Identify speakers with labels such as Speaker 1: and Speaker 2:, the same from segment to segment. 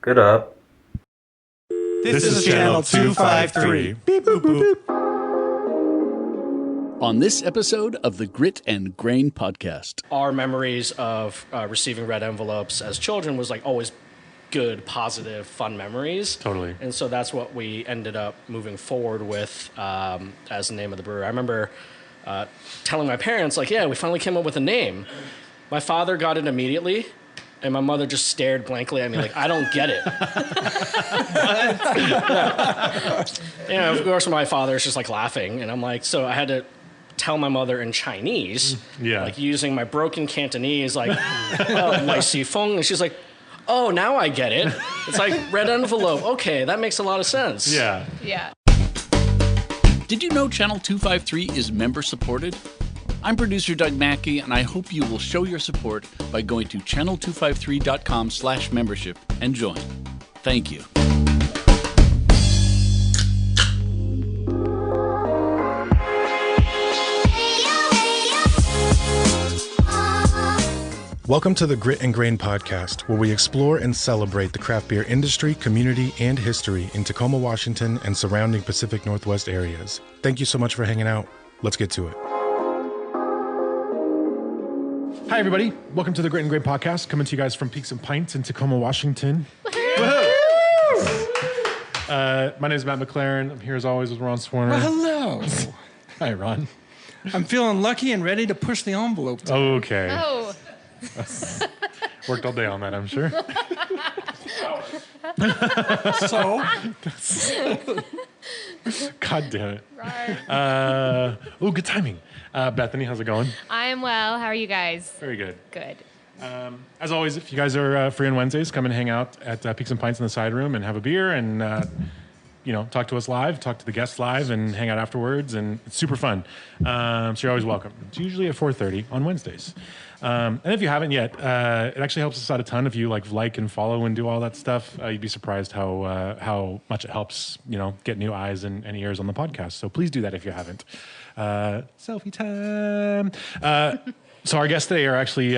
Speaker 1: Good up.
Speaker 2: This is channel 253. Beep, boop, boop.
Speaker 3: On this episode of the Grit and Grain podcast.
Speaker 4: Our memories of receiving red envelopes as children was like always good, positive, fun memories.
Speaker 2: Totally.
Speaker 4: And so that's what we ended up moving forward with as the name of the brewery. I remember telling my parents, like, yeah, we finally came up with a name. My father got it immediately, and my mother just stared blankly at me like, I don't get it. Yeah, of course, my father's just like laughing, and I'm like, so I had to tell my mother in Chinese, like using my broken Cantonese, like, my sifeng, and she's like, oh, now I get it. It's like red envelope. Okay, that makes a lot of sense.
Speaker 2: Yeah.
Speaker 3: Did you know Channel 253 is member supported? I'm producer Doug Mackey, and I hope you will show your support by going to channel253.com/membership and join. Thank you.
Speaker 5: Welcome to the Grit and Grain podcast, where we explore and celebrate the craft beer industry, community, and history in Tacoma, Washington, and surrounding Pacific Northwest areas. Thank you so much for hanging out. Let's get to it.
Speaker 6: Hi, everybody. Welcome to the Grit and Grain podcast, coming to you guys from Peaks and Pints in Tacoma, Washington. My name is Matt McLaren. I'm here as always with Ron Swarner.
Speaker 7: Well, hello.
Speaker 6: Hi, Ron.
Speaker 7: I'm feeling lucky and ready to push the envelope.
Speaker 6: Okay.
Speaker 8: Oh.
Speaker 6: Worked all day on that, I'm sure.
Speaker 7: So,
Speaker 6: God damn it.
Speaker 8: Right.
Speaker 6: Good timing. Bethany, how's it going?
Speaker 8: I am well. How are you guys?
Speaker 6: Very good.
Speaker 8: Good.
Speaker 6: As always, if you guys are free on Wednesdays, come and hang out at Peaks and Pints in the side room and have a beer and talk to us live, talk to the guests live, and hang out afterwards. And it's super fun. So you're always welcome. It's usually at 4:30 on Wednesdays. And if you haven't yet, it actually helps us out a ton if you like and follow and do all that stuff. You'd be surprised how much it helps, get new eyes and ears on the podcast. So please do that if you haven't. Selfie time. So our guests today are actually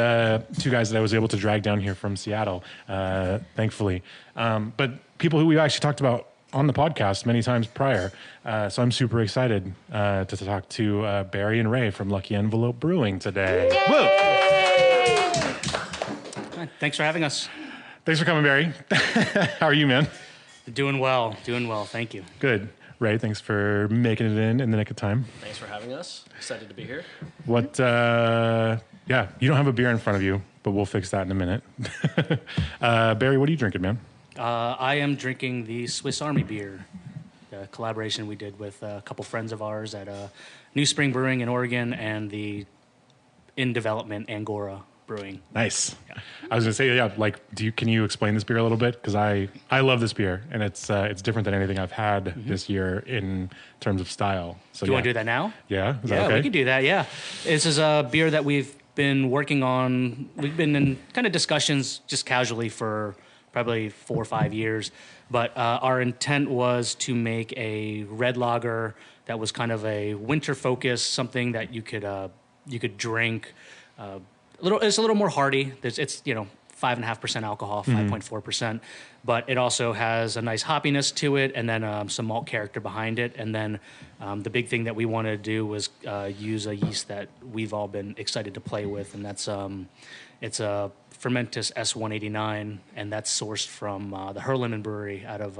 Speaker 6: two guys that I was able to drag down here from Seattle, thankfully. But people who we actually talked about on the podcast many times prior. So I'm super excited to talk to Barry and Ray from Lucky Envelope Brewing today.
Speaker 8: Yay!
Speaker 6: Woo!
Speaker 9: Thanks for having us.
Speaker 6: Thanks for coming, Barry. How are you, man?
Speaker 9: Doing well. Thank you.
Speaker 6: Good. Ray, thanks for making it in the nick of time.
Speaker 4: Thanks for having us. Excited to be here.
Speaker 6: You don't have a beer in front of you, but we'll fix that in a minute. Barry, what are you drinking, man?
Speaker 9: I am drinking the Swiss Army beer, the collaboration we did with a couple friends of ours at New Spring Brewing in Oregon and the in development Angora Brewing.
Speaker 6: Nice. Yeah. I was gonna say, can you explain this beer a little bit? Because I love this beer, and it's different than anything I've had this year in terms of style. So
Speaker 9: do you want to do that now?
Speaker 6: Yeah. Is that okay?
Speaker 9: We can do that. Yeah. This is a beer that we've been working on. We've been in kind of discussions just casually for probably 4 or 5 years, but our intent was to make a red lager that was kind of a winter focus, something that you could drink. It's a little more hardy. It's 5.5% alcohol, 5.4%, but it also has a nice hoppiness to it, and then some malt character behind it. And then the big thing that we wanted to do was use a yeast that we've all been excited to play with, and that's it's a Fermentus S189, and that's sourced from the Herlinen Brewery out of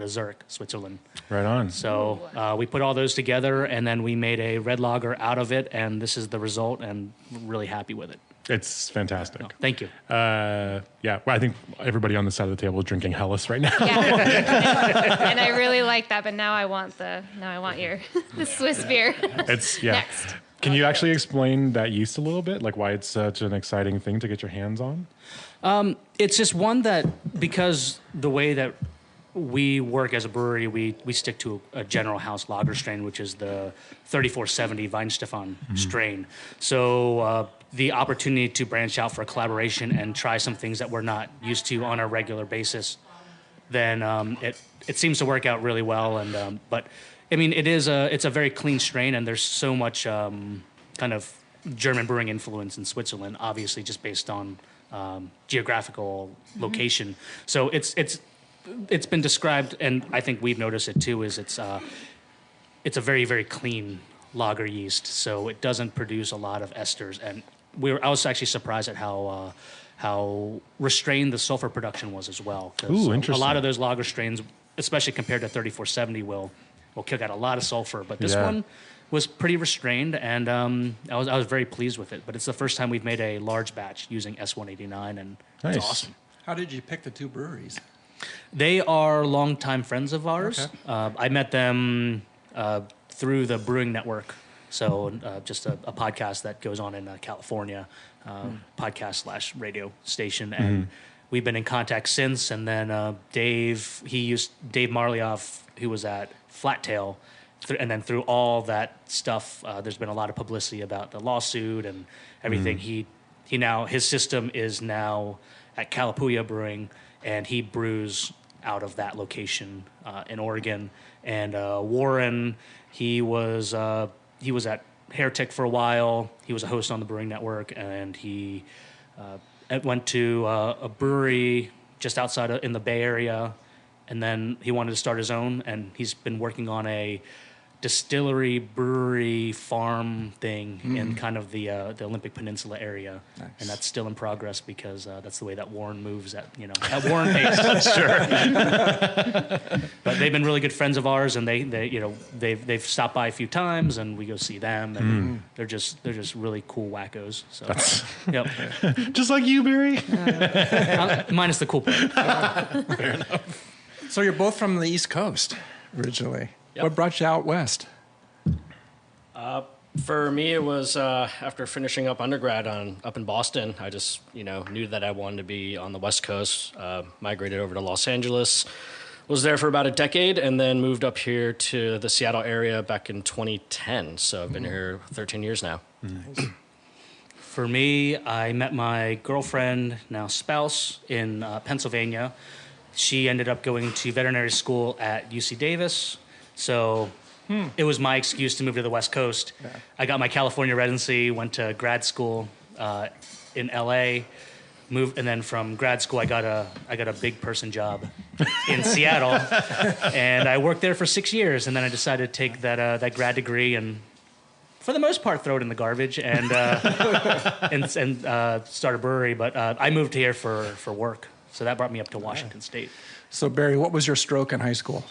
Speaker 9: Zurich, Switzerland.
Speaker 6: Right on.
Speaker 9: So we put all those together, and then we made a red lager out of it, and this is the result, and we're really happy with it.
Speaker 6: It's fantastic.
Speaker 9: No, thank you.
Speaker 6: Well, I think everybody on this side of the table is drinking Helles right now.
Speaker 8: Yeah. And I really like that, but now I want the Swiss beer. Next.
Speaker 6: Can you actually explain that yeast a little bit? Like why it's such an exciting thing to get your hands on?
Speaker 9: It's just one that, because the way that we work as a brewery, we stick to a general house lager strain, which is the 3470 Weinstefan strain. So the opportunity to branch out for a collaboration and try some things that we're not used to on a regular basis, then it seems to work out really well. And but I mean, it's a very clean strain, and there's so much kind of German brewing influence in Switzerland, obviously just based on geographical location. So it's been described, and I think we've noticed it too. Is it's a very, very clean lager yeast, so it doesn't produce a lot of esters. And I was actually surprised at how restrained the sulfur production was as well.
Speaker 6: Ooh, interesting.
Speaker 9: A lot of those lager strains, especially compared to 3470, will kick out a lot of sulfur. But this one was pretty restrained, and I was very pleased with it. But it's the first time we've made a large batch using S189, and
Speaker 6: Nice.
Speaker 9: it's awesome.
Speaker 7: How did you pick the two breweries?
Speaker 9: They are longtime friends of ours.
Speaker 7: Okay.
Speaker 9: I met them through the Brewing Network. So just a podcast that goes on in California, podcast/radio station. And we've been in contact since. And then Dave Marlioff, who was at Flat Tail. And then through all that stuff, there's been a lot of publicity about the lawsuit and everything. His system is now at Kalapuya Brewing, and he brews out of that location in Oregon. And Warren, he was at Heretic for a while. He was a host on the Brewing Network, and he went to a brewery just outside in the Bay Area, and then he wanted to start his own, and he's been working on a distillery, brewery, farm thing in kind of the Olympic Peninsula area.
Speaker 7: Nice.
Speaker 9: And that's still in progress because that's the way that Warren moves at Warren pace. Sure. But they've been really good friends of ours, and they've stopped by a few times, and we go see them, and they're just really cool wackos. So yep.
Speaker 6: Just like you, Barry.
Speaker 9: Minus the cool part.
Speaker 6: Fair enough.
Speaker 7: So you're both from the East Coast originally.
Speaker 4: Yep.
Speaker 7: What brought you out west?
Speaker 4: For me, it was after finishing up undergrad up in Boston. I just knew that I wanted to be on the West Coast. Migrated over to Los Angeles, was there for about a decade, and then moved up here to the Seattle area back in 2010. So I've been here 13 years now.
Speaker 7: Nice.
Speaker 9: For me, I met my girlfriend, now spouse, in Pennsylvania. She ended up going to veterinary school at UC Davis. So it was my excuse to move to the West Coast. Yeah. I got my California residency, went to grad school in LA, moved, and then from grad school I got a big person job in Seattle, and I worked there for 6 years, and then I decided to take that grad degree and, for the most part, throw it in the garbage and start a brewery. But I moved here for work, so that brought me up to Washington State.
Speaker 7: So Barry, what was your stroke in high school?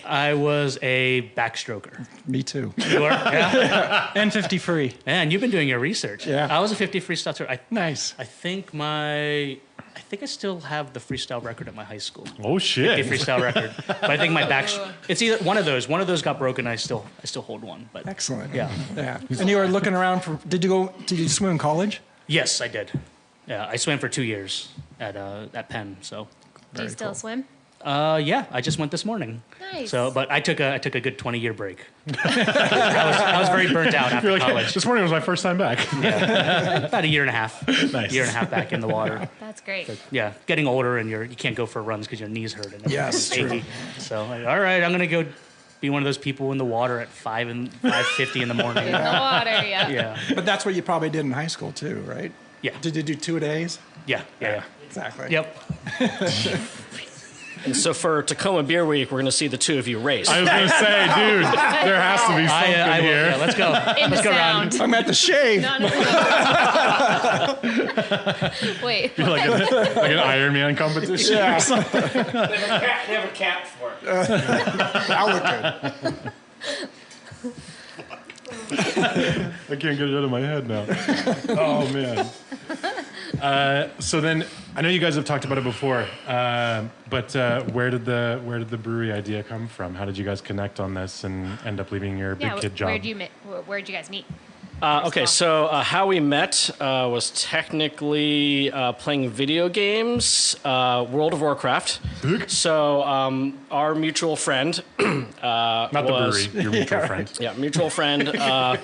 Speaker 9: I was a backstroker.
Speaker 7: Me too.
Speaker 9: You were? Yeah.
Speaker 7: And 50 free.
Speaker 9: Man, you've been doing your research.
Speaker 7: Yeah.
Speaker 9: I was a 50 freestyle stroker.
Speaker 7: Nice.
Speaker 9: I think I still have the freestyle record at my high school.
Speaker 6: Oh shit.
Speaker 9: 50 freestyle record. But I think my it's either one of those. One of those got broken. I still hold one. But
Speaker 7: Excellent.
Speaker 9: yeah.
Speaker 7: Yeah. And you were looking around for, did you swim in college?
Speaker 9: Yes, I did. Yeah, I swam for 2 years at Penn. So.
Speaker 8: Do you still swim?
Speaker 9: Yeah, I just went this morning.
Speaker 8: Nice.
Speaker 9: So, but I took a good 20-year break. I was very burnt out after college.
Speaker 6: This morning was my first time back.
Speaker 9: Yeah. About a year and a half.
Speaker 6: Nice.
Speaker 9: Year and a half back in the water.
Speaker 8: That's great.
Speaker 9: But, yeah, getting older and you can't go for runs because your knees hurt and
Speaker 7: Yes,
Speaker 9: everything's achy. So, all right, I'm gonna go be one of those people in the water at 5:50 in the morning.
Speaker 8: In the water, yeah.
Speaker 9: Yeah.
Speaker 7: But that's what you probably did in high school too, right?
Speaker 9: Yeah.
Speaker 7: Did you do 2 days?
Speaker 9: Yeah.
Speaker 7: Exactly.
Speaker 9: Yep.
Speaker 4: And so for Tacoma Beer Week, we're going to see the two of you race.
Speaker 6: I was going to say, dude, there has to be something
Speaker 9: I will,
Speaker 6: here.
Speaker 9: yeah, let's go.
Speaker 8: In
Speaker 9: Let's
Speaker 8: the
Speaker 9: go
Speaker 8: sound.
Speaker 9: around.
Speaker 7: I'm at the shave.
Speaker 8: No. Wait.
Speaker 6: like an Iron Man competition
Speaker 7: Yeah.
Speaker 6: or something.
Speaker 4: They have a cap for it.
Speaker 7: That looked good.
Speaker 6: I can't get it out of my head now. Oh, man. So then, I know you guys have talked about it before, but where did the brewery idea come from? How did you guys connect on this and end up leaving your big kid job?
Speaker 8: Where'd you guys meet?
Speaker 4: Okay, so how we met was technically playing video games, World of Warcraft. So our mutual friend,
Speaker 6: Not the brewery, your mutual friend.
Speaker 4: Yeah, mutual friend. I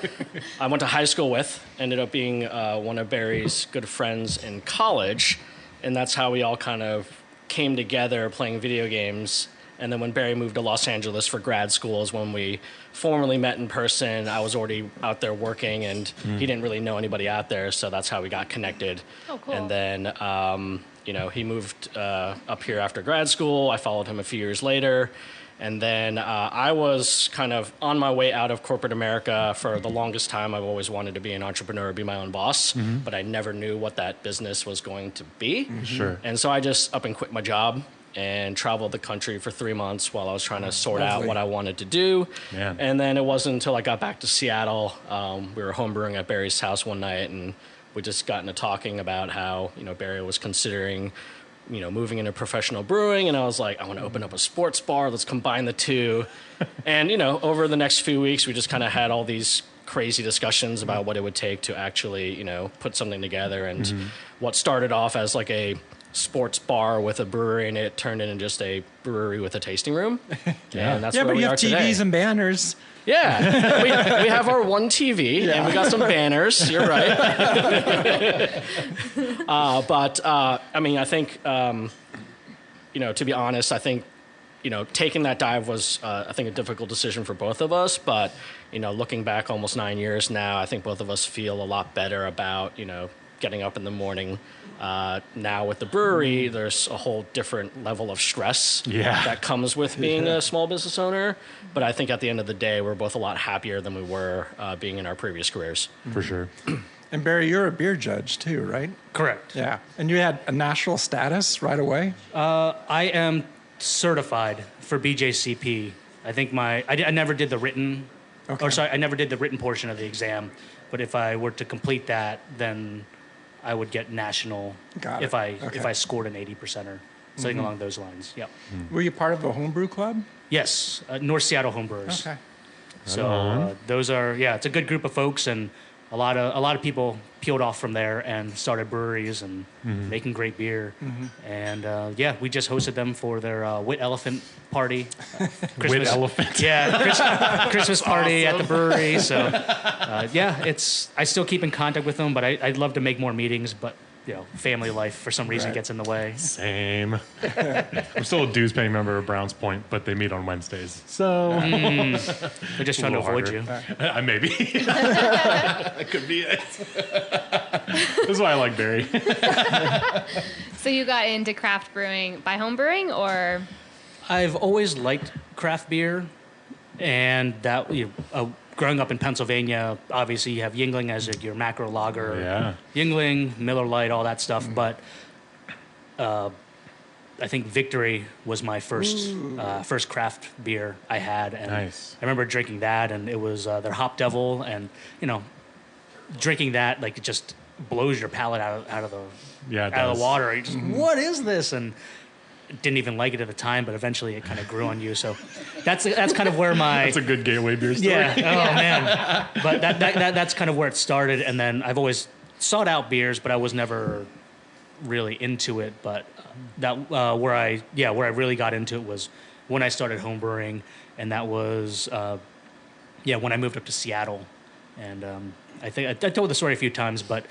Speaker 4: went to high school with, ended up being one of Barry's good friends in college, and that's how we all kind of came together playing video games. And then when Barry moved to Los Angeles for grad school is when we formally met in person. I was already out there working, and he didn't really know anybody out there, so that's how we got connected.
Speaker 8: Oh, cool.
Speaker 4: And then, he moved up here after grad school. I followed him a few years later. And then I was kind of on my way out of corporate America for the longest time. I've always wanted to be an entrepreneur, be my own boss, but I never knew what that business was going to be.
Speaker 6: Sure.
Speaker 4: And so I just up and quit my job and traveled the country for 3 months while I was trying to sort out what I wanted to do.
Speaker 6: Man.
Speaker 4: And then it wasn't until I got back to Seattle, we were homebrewing at Barry's house one night, and we just got into talking about how, Barry was considering moving into professional brewing, and I was like, I want to open up a sports bar. Let's combine the two. And, over the next few weeks, we just kind of had all these crazy discussions about what it would take to actually, put something together. And what started off as like a sports bar with a brewery, and it turned into just a brewery with a tasting room. And that's where
Speaker 7: but
Speaker 4: we
Speaker 7: you
Speaker 4: are
Speaker 7: have
Speaker 4: today.
Speaker 7: TVs and banners.
Speaker 4: Yeah, we have our one TV, and we got some banners. You're right. I think, to be honest, I think, taking that dive was, I think, a difficult decision for both of us. But, looking back almost 9 years now, I think both of us feel a lot better about, getting up in the morning. Now with the brewery, there's a whole different level of stress that comes with being a small business owner. But I think at the end of the day, we're both a lot happier than we were being in our previous careers.
Speaker 6: For sure.
Speaker 7: And Barry, you're a beer judge too, right?
Speaker 9: Correct.
Speaker 7: Yeah. And you had a national status right away?
Speaker 9: I am certified for BJCP. I think I never did the written, I never did the written portion of the exam. But if I were to complete that, then I would get national if I scored an 80%er, something along those lines. Yep.
Speaker 7: Were you part of a homebrew club?
Speaker 9: Yes, North Seattle Homebrewers.
Speaker 7: Okay.
Speaker 9: So those are it's a good group of folks, and a lot of people peeled off from there and started breweries and making great beer. And we just hosted them for their Wit Elephant party.
Speaker 6: Wit Elephant.
Speaker 9: Yeah, Christmas party at the brewery. So I still keep in contact with them, but I'd love to make more meetings, but family life for some reason gets in the way.
Speaker 6: Same. I'm still a dues paying member of Browns Point, but they meet on Wednesdays. So
Speaker 9: they're just trying to avoid you.
Speaker 6: Maybe. That could be it. This is why I like Barry.
Speaker 8: So you got into craft brewing by home brewing, or?
Speaker 9: I've always liked craft beer, and that growing up in Pennsylvania, obviously you have Yuengling as your macro lager.
Speaker 6: Yeah.
Speaker 9: Yuengling, Miller Lite, all that stuff. But I think Victory was my first craft beer I had. And
Speaker 6: nice.
Speaker 9: I remember drinking that, and it was their Hop Devil. And, drinking that, it just blows your palate out of the water. You just, what is this? And didn't even like it at the time, but eventually it kind of grew on you. So that's kind of where my...
Speaker 6: That's a good gateway beer story.
Speaker 9: Yeah. Oh, man. But that's kind of where it started. And then I've always sought out beers, but I was never really into it. But where I really got into it was when I started homebrewing, and that was when I moved up to Seattle. And I think I told the story a few times, but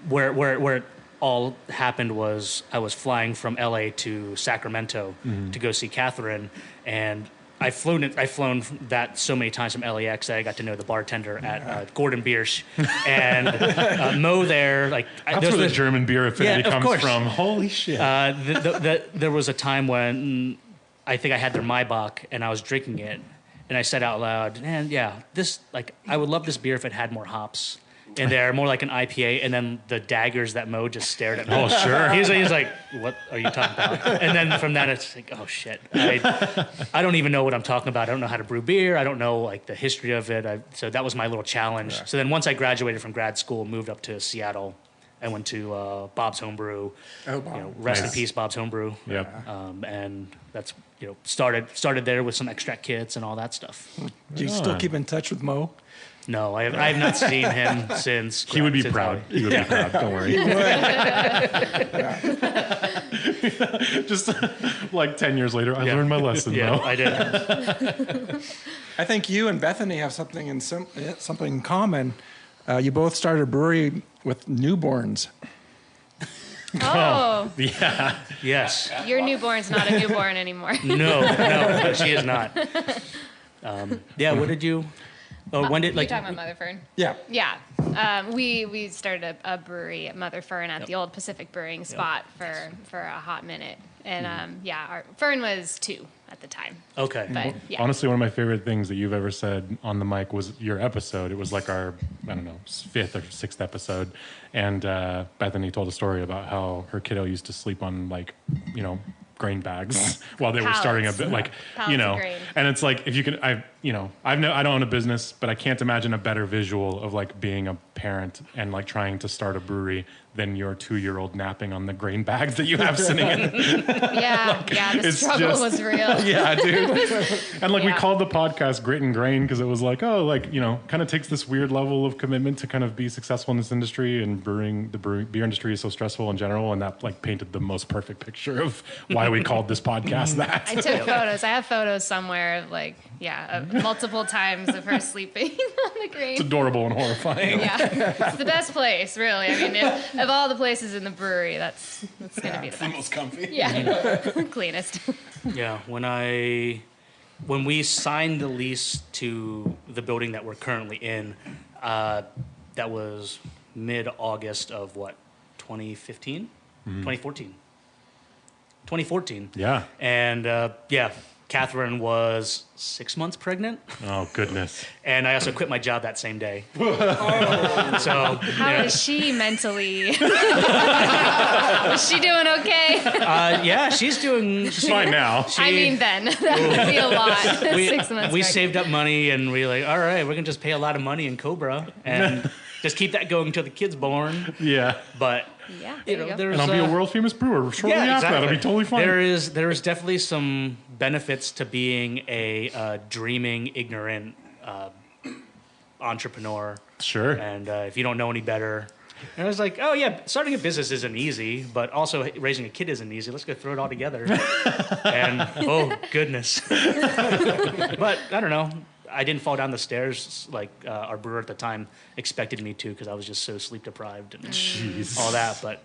Speaker 9: where it all happened was I was flying from LA to Sacramento to go see Catherine, and I've flown that so many times from LAX that I got to know the bartender at Gordon Biersch and Mo there.
Speaker 6: That's where the German beer affinity comes from. Holy shit!
Speaker 9: There was a time when I think I had their Maibach and I was drinking it, and I said out loud, "Man, this I would love this beer if it had more hops." In there, more like an IPA, and then the daggers that Mo just stared at me.
Speaker 6: Oh, sure.
Speaker 9: He's like, what are you talking about? And then from that, it's like, oh, shit. I don't even know what I'm talking about. I don't know how to brew beer. I don't know, the history of it. So that was my little challenge. Yeah. So then once I graduated from grad school, moved up to Seattle, I went to Bob's Homebrew. Oh, Bob. Rest in peace, Bob's Homebrew.
Speaker 6: Yep.
Speaker 9: And that's, started there with some extract kits and all that stuff.
Speaker 7: Do you still keep in touch with Mo?
Speaker 9: No, I have not seen him since.
Speaker 6: He would be proud. He would be proud. Don't worry. Just 10 years later, I learned my lesson.
Speaker 9: Yeah,
Speaker 6: though.
Speaker 9: I did.
Speaker 7: I think you and Bethany have something in common. You both started a brewery with newborns.
Speaker 8: Oh.
Speaker 6: Yeah.
Speaker 9: Yes.
Speaker 8: Your newborn's not a newborn anymore.
Speaker 9: No, she is not. Yeah, what did you... Or when did,
Speaker 8: You're talking about Mother Fern?
Speaker 7: Yeah.
Speaker 8: Yeah. We started a brewery at Mother Fern at the old Pacific Brewing spot for a hot minute. And our Fern was 2 at the time.
Speaker 9: Okay.
Speaker 8: But yeah.
Speaker 6: Honestly, one of my favorite things that you've ever said on the mic was your episode. It was like our, 5th or 6th episode. And Bethany told a story about how her kiddo used to sleep on grain bags while they were starting a bit
Speaker 8: Pallets of grain.
Speaker 6: and it's like, if you can, I don't own a business, but I can't imagine a better visual of like being a parent and like trying to start a brewery than your 2-year-old napping on the grain bags that you have sitting in.
Speaker 8: The struggle was real.
Speaker 6: Yeah, dude. And we
Speaker 8: Yeah.
Speaker 6: called the podcast Grit and Grain because it was like, kind of takes this weird level of commitment to kind of be successful in this industry, and beer industry is so stressful in general, and that like painted the most perfect picture of why we called this podcast that.
Speaker 8: I took photos. I have photos somewhere of multiple times of her sleeping on the grain.
Speaker 6: It's adorable and horrifying.
Speaker 8: Yeah, it's the best place, really. I mean, of all the places in the brewery, that's going to be the best.
Speaker 7: Most comfy.
Speaker 8: Yeah, cleanest.
Speaker 9: Yeah, when we signed the lease to the building that we're currently in, that was mid-August of 2015? 2014. 2014.
Speaker 6: Yeah.
Speaker 9: And Catherine was 6 months pregnant.
Speaker 6: Oh, goodness.
Speaker 9: And I also quit my job that same day. So
Speaker 8: How is she mentally? Is she doing okay?
Speaker 9: yeah, she's
Speaker 6: Fine now.
Speaker 8: I mean, then that would be a lot. 6 months.
Speaker 9: We
Speaker 8: pregnant.
Speaker 9: saved up money and we were like, all right, we're gonna just pay a lot of money in Cobra and just keep that going until the kid's born.
Speaker 6: Yeah.
Speaker 9: But
Speaker 8: Yeah,
Speaker 9: you
Speaker 8: there
Speaker 9: know,
Speaker 8: you go.
Speaker 9: there's
Speaker 6: And I'll be a world famous brewer shortly after that. It'll be totally fine.
Speaker 9: There is definitely some benefits to being a dreaming, ignorant entrepreneur.
Speaker 6: Sure.
Speaker 9: And if you don't know any better. And I was like, oh yeah, starting a business isn't easy, but also raising a kid isn't easy. Let's go throw it all together. And oh goodness. But I don't know. I didn't fall down the stairs like our brewer at the time expected me to, because I was just so sleep deprived and all that. But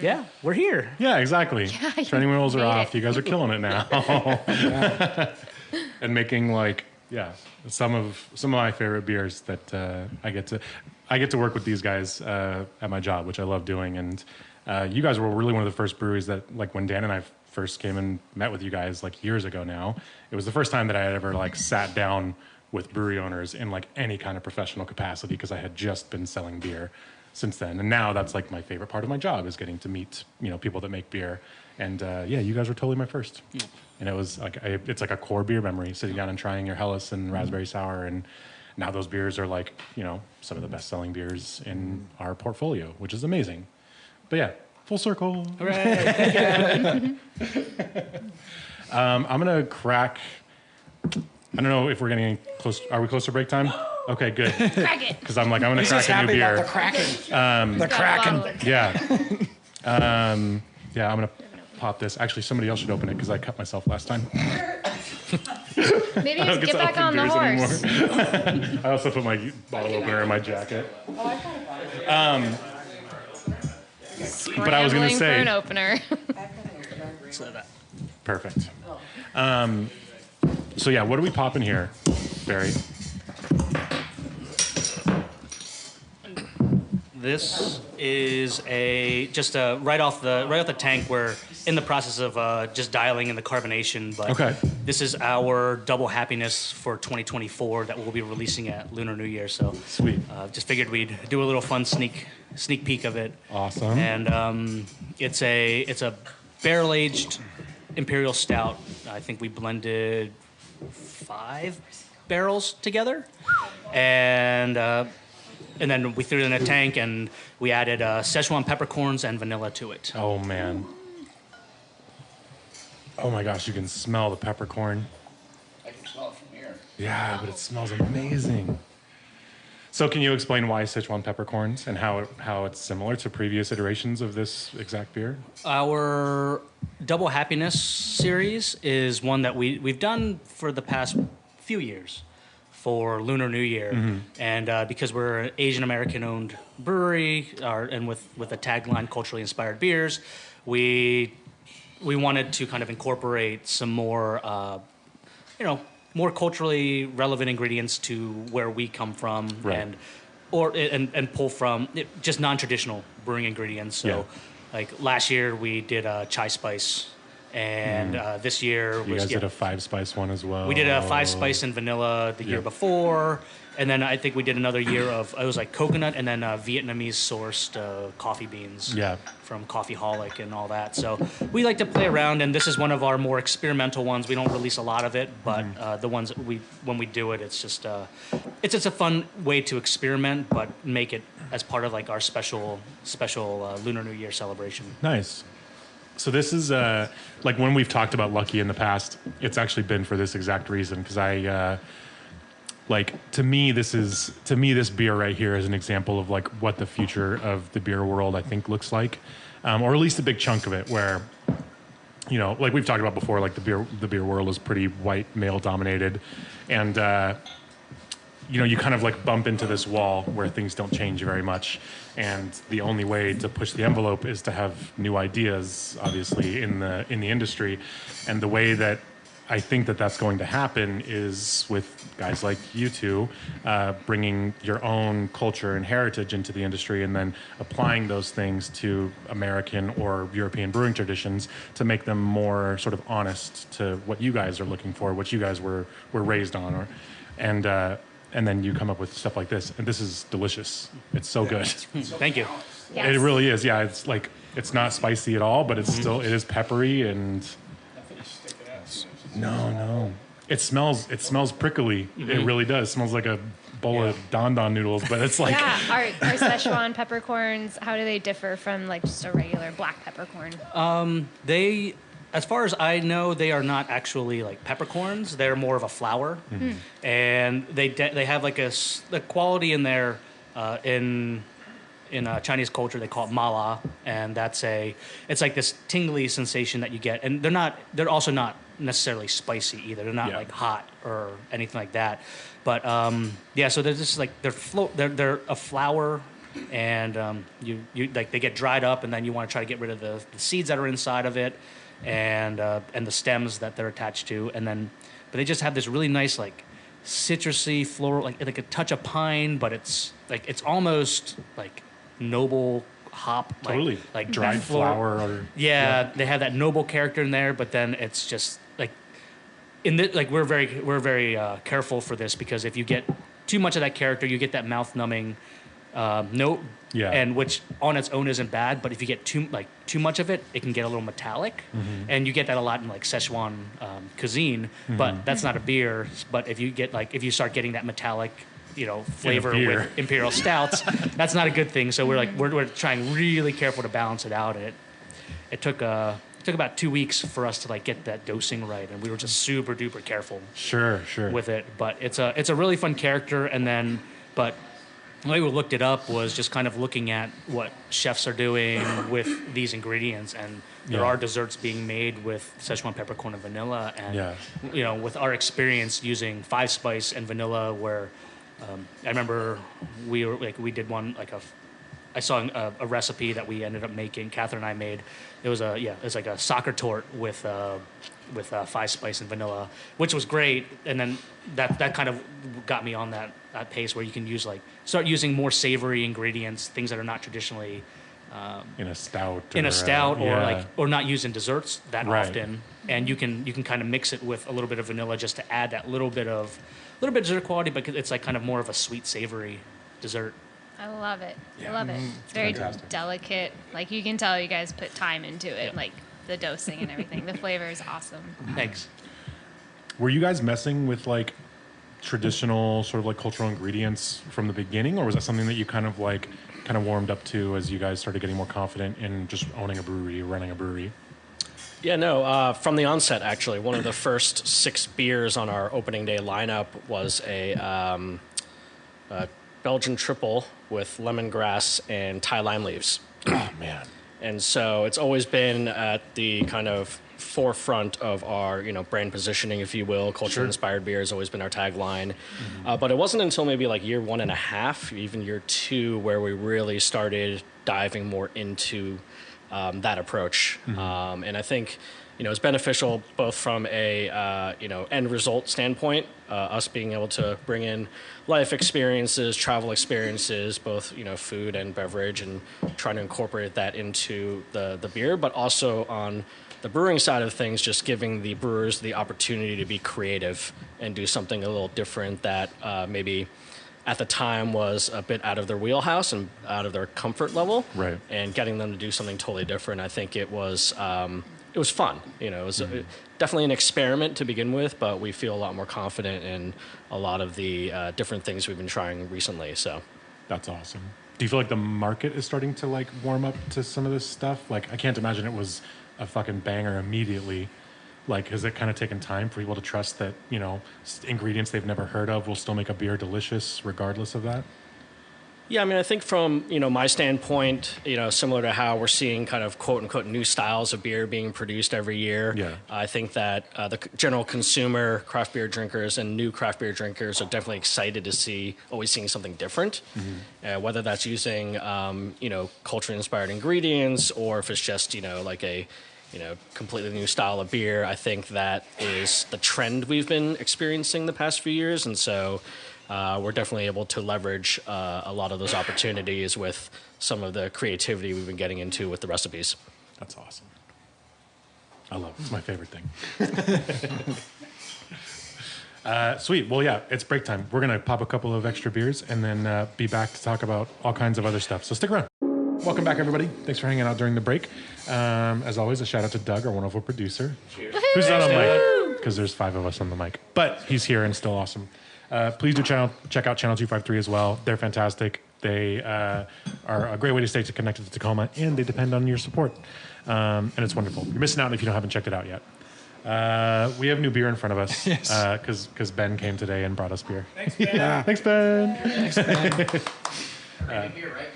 Speaker 9: yeah, we're here.
Speaker 6: Yeah, exactly.
Speaker 8: you
Speaker 6: Training wheels are
Speaker 8: made
Speaker 6: off.
Speaker 8: it.
Speaker 6: You guys are killing it now. And making some of my favorite beers that I get to work with these guys at my job, which I love doing. And you guys were really one of the first breweries that, like, when Dan and I first came and met with you guys like years ago now, it was the first time that I had ever like sat down with brewery owners in like any kind of professional capacity, because I had just been selling beer since then. And now that's like my favorite part of my job, is getting to meet, people that make beer. And you guys were totally my first. And it was like, it's like a core beer memory, sitting down and trying your Helles and raspberry sour. And now those beers are like, some of the best selling beers in our portfolio, which is amazing. But yeah, full circle.
Speaker 9: Hooray.
Speaker 6: I'm going to crack. I don't know if we're getting close. Are we close to break time? Okay, good.
Speaker 8: Crack it.
Speaker 6: Because I'm going to
Speaker 7: He's
Speaker 6: crack
Speaker 7: just
Speaker 6: a new
Speaker 7: happy about
Speaker 6: beer.
Speaker 7: the Kraken. The
Speaker 8: Got a bottle
Speaker 7: Kraken.
Speaker 8: of-
Speaker 6: Yeah. I'm going to pop this. Actually, somebody else should open it because I cut myself last time.
Speaker 8: Maybe
Speaker 6: I don't
Speaker 8: just get
Speaker 6: to
Speaker 8: back
Speaker 6: open
Speaker 8: on the
Speaker 6: beers
Speaker 8: horse.
Speaker 6: anymore. I also put my bottle opener in my jacket. But I was going to
Speaker 8: Scrambling for
Speaker 6: say.
Speaker 8: an opener.
Speaker 6: Perfect. So yeah, what are we popping here, Barry?
Speaker 9: This is just right off the tank. We're in the process of just dialing in the carbonation, but
Speaker 6: Okay.
Speaker 9: this is our double happiness for 2024 that we'll be releasing at Lunar New Year. So
Speaker 6: Sweet.
Speaker 9: just figured we'd do a little fun sneak peek of it.
Speaker 6: Awesome.
Speaker 9: And it's a barrel aged imperial stout. I think we blended 5 barrels together, and then we threw it in a tank, and we added Szechuan peppercorns and vanilla to it.
Speaker 6: Oh man. Oh my gosh, you can smell the peppercorn.
Speaker 3: I can smell it from here.
Speaker 6: Yeah, but it smells amazing. So can you explain why Szechuan peppercorns and how it's similar to previous iterations of this exact beer?
Speaker 9: Our Double Happiness series is one that we've done for the past few years for Lunar New Year, and because we're an Asian American owned brewery, and with a tagline culturally inspired beers, we wanted to kind of incorporate some more more culturally relevant ingredients to where we come from, and pull from just non-traditional brewing ingredients. So like last year we did a chai spice. And this year
Speaker 6: you guys did a 5-spice one as well.
Speaker 9: We did a 5-spice and vanilla the year before, and then I think we did another year of it was like coconut and then Vietnamese sourced coffee beans from Coffeeholic and all that. So we like to play around, and this is one of our more experimental ones. We don't release a lot of it, but the ones that when we do it, it's just a fun way to experiment, but make it as part of like our special Lunar New Year celebration.
Speaker 6: Nice. So this is like when we've talked about Lucky in the past, it's actually been for this exact reason, because to me this beer right here is an example of like what the future of the beer world I think looks like, or at least a big chunk of it, where like we've talked about before, like the beer world is pretty white male dominated, and you kind of like bump into this wall where things don't change very much. And the only way to push the envelope is to have new ideas, obviously, in the industry. And the way that I think that that's going to happen is with guys like you two bringing your own culture and heritage into the industry, and then applying those things to American or European brewing traditions to make them more sort of honest to what you guys are looking for, what you guys were raised on, and then you come up with stuff like this, and this is delicious. It's so good.
Speaker 9: Thank you.
Speaker 8: Yes.
Speaker 6: It really is. Yeah, it's like it's not spicy at all, but it's still it is peppery and. No. It smells prickly. It really does. It smells like a bowl of Don Don noodles, but it's like
Speaker 8: our Szechuan peppercorns. How do they differ from like just a regular black peppercorn?
Speaker 9: They, as far as I know, they are not actually like peppercorns. They're more of a flour, and they have like the quality in there in Chinese culture they call it mala, and it's like this tingly sensation that you get, and they're also not necessarily spicy either. They're not like hot or anything like that, but so they're just like they're a flour. And you like they get dried up, and then you want to try to get rid of the seeds that are inside of it, and the stems that they're attached to, but they just have this really nice like citrusy floral, like a touch of pine, but it's almost like noble hop,
Speaker 6: totally like dried flower. Or
Speaker 9: they have that noble character in there, but then it's just like we're very careful for this, because if you get too much of that character, you get that mouth numbing note, and which on its own isn't bad, but if you get too much of it, it can get a little metallic, and you get that a lot in like Szechuan cuisine, but that's not a beer. But if you start getting that metallic, flavor with imperial stouts, that's not a good thing. So we're trying really careful to balance it out, and it took about 2 weeks for us to like get that dosing right, and we were just super duper careful.
Speaker 6: Sure.
Speaker 9: With it, but it's a really fun character, but. The way we looked it up was just kind of looking at what chefs are doing with these ingredients, and there are desserts being made with Szechuan peppercorn and vanilla, and with our experience using 5-spice and vanilla, where I remember we did one I saw a recipe that we ended up making. Catherine and I made. It was like a soccer torte with 5-spice and vanilla, which was great. And then that kind of got me on that pace where you can start using more savory ingredients, things that are not traditionally
Speaker 6: in a stout,
Speaker 9: or not used in desserts that often. And you can kind of mix it with a little bit of vanilla just to add that little bit of dessert quality, but it's like kind of more of a sweet savory dessert.
Speaker 8: I love it. I love it. It's very delicate. Like you can tell you guys put time into it, like the dosing and everything. The flavor is awesome.
Speaker 9: Thanks.
Speaker 6: Were you guys messing with like traditional sort of like cultural ingredients from the beginning, or was that something that you kind of warmed up to as you guys started getting more confident in just owning a brewery, running a brewery?
Speaker 4: Yeah, no. From the onset, actually, one of the first 6 beers on our opening day lineup was a Belgian triple with lemongrass and Thai lime leaves.
Speaker 6: Oh man!
Speaker 4: And so it's always been at the kind of forefront of our, brand positioning, if you will. Culture-inspired beer has always been our tagline. But it wasn't until maybe like year 1.5, even year 2, where we really started diving more into that approach. And I think, it's beneficial both from a, end result standpoint, us being able to bring in life experiences, travel experiences, both, food and beverage, and trying to incorporate that into the beer, but also on the brewing side of things, just giving the brewers the opportunity to be creative and do something a little different that maybe at the time was a bit out of their wheelhouse and out of their comfort level.
Speaker 6: Right.
Speaker 4: And getting them to do something totally different, I think it was fun. It was definitely an experiment to begin with, but we feel a lot more confident in a lot of the different things we've been trying recently. So
Speaker 6: that's awesome. Do you feel like the market is starting to like warm up to some of this stuff? Like, I can't imagine it was a fucking banger immediately. Like, has it kind of taken time for people to trust that, ingredients they've never heard of will still make a beer delicious regardless of that?
Speaker 4: Yeah, I mean, I think from, my standpoint, similar to how we're seeing kind of quote unquote new styles of beer being produced every year.
Speaker 6: Yeah.
Speaker 4: I think that the general consumer, craft beer drinkers and new craft beer drinkers are definitely excited to see, always seeing something different. Whether that's using, culturally inspired ingredients, or if it's just, like a, completely new style of beer. I think that is the trend we've been experiencing the past few years. And so we're definitely able to leverage a lot of those opportunities with some of the creativity we've been getting into with the recipes.
Speaker 6: That's awesome. I love it. It's my favorite thing. Sweet. Well, yeah, it's break time. We're going to pop a couple of extra beers and then be back to talk about all kinds of other stuff. So stick around. Welcome back, everybody. Thanks for hanging out during the break. As always, a shout out to Doug, our wonderful producer. Cheers. Who's not on mic, because there's 5 of us on the mic. But he's here and still awesome. Please do check out Channel 253 as well. They're fantastic. They are a great way to stay connected to Tacoma, and they depend on your support. And it's wonderful. You're missing out if you haven't checked it out yet. We have new beer in front of us because Ben came today and brought us beer.
Speaker 7: Thanks, Ben. Yeah.
Speaker 6: Thanks, Ben.
Speaker 7: Thanks, Ben.
Speaker 3: Beer, right?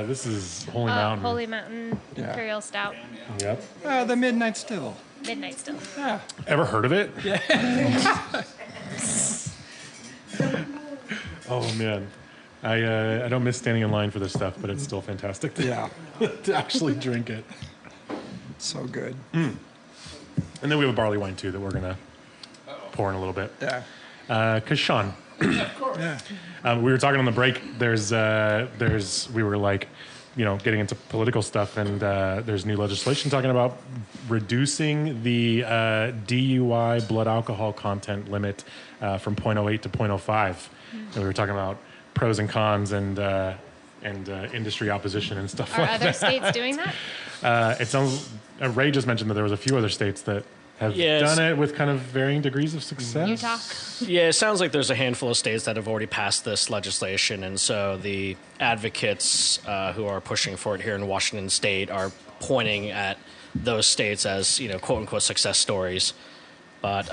Speaker 6: This is Holy Mountain.
Speaker 8: Holy Mountain Imperial Stout.
Speaker 6: Yep.
Speaker 7: The Midnight Still.
Speaker 8: Midnight Still.
Speaker 7: Yeah.
Speaker 6: Ever heard of it? Yeah. Oh man, I don't miss standing in line for this stuff, but it's still fantastic to actually drink it.
Speaker 7: So good.
Speaker 6: And then we have a barley wine too that we're gonna pour in a little bit.
Speaker 7: Yeah.
Speaker 6: Cause Sean.
Speaker 7: Of course. Yeah.
Speaker 6: We were talking on the break. We were like, getting into political stuff, and there's new legislation talking about reducing the DUI blood alcohol content limit from 0.08 to 0.05. And we were talking about pros and cons and industry opposition and stuff like that.
Speaker 8: Are other states doing that?
Speaker 6: It sounds. Ray just mentioned that there was a few other states that have done it with kind of varying degrees of success.
Speaker 8: Utah.
Speaker 4: Yeah, it sounds like there's a handful of states that have already passed this legislation, and so the advocates who are pushing for it here in Washington State are pointing at those states as, quote unquote success stories. But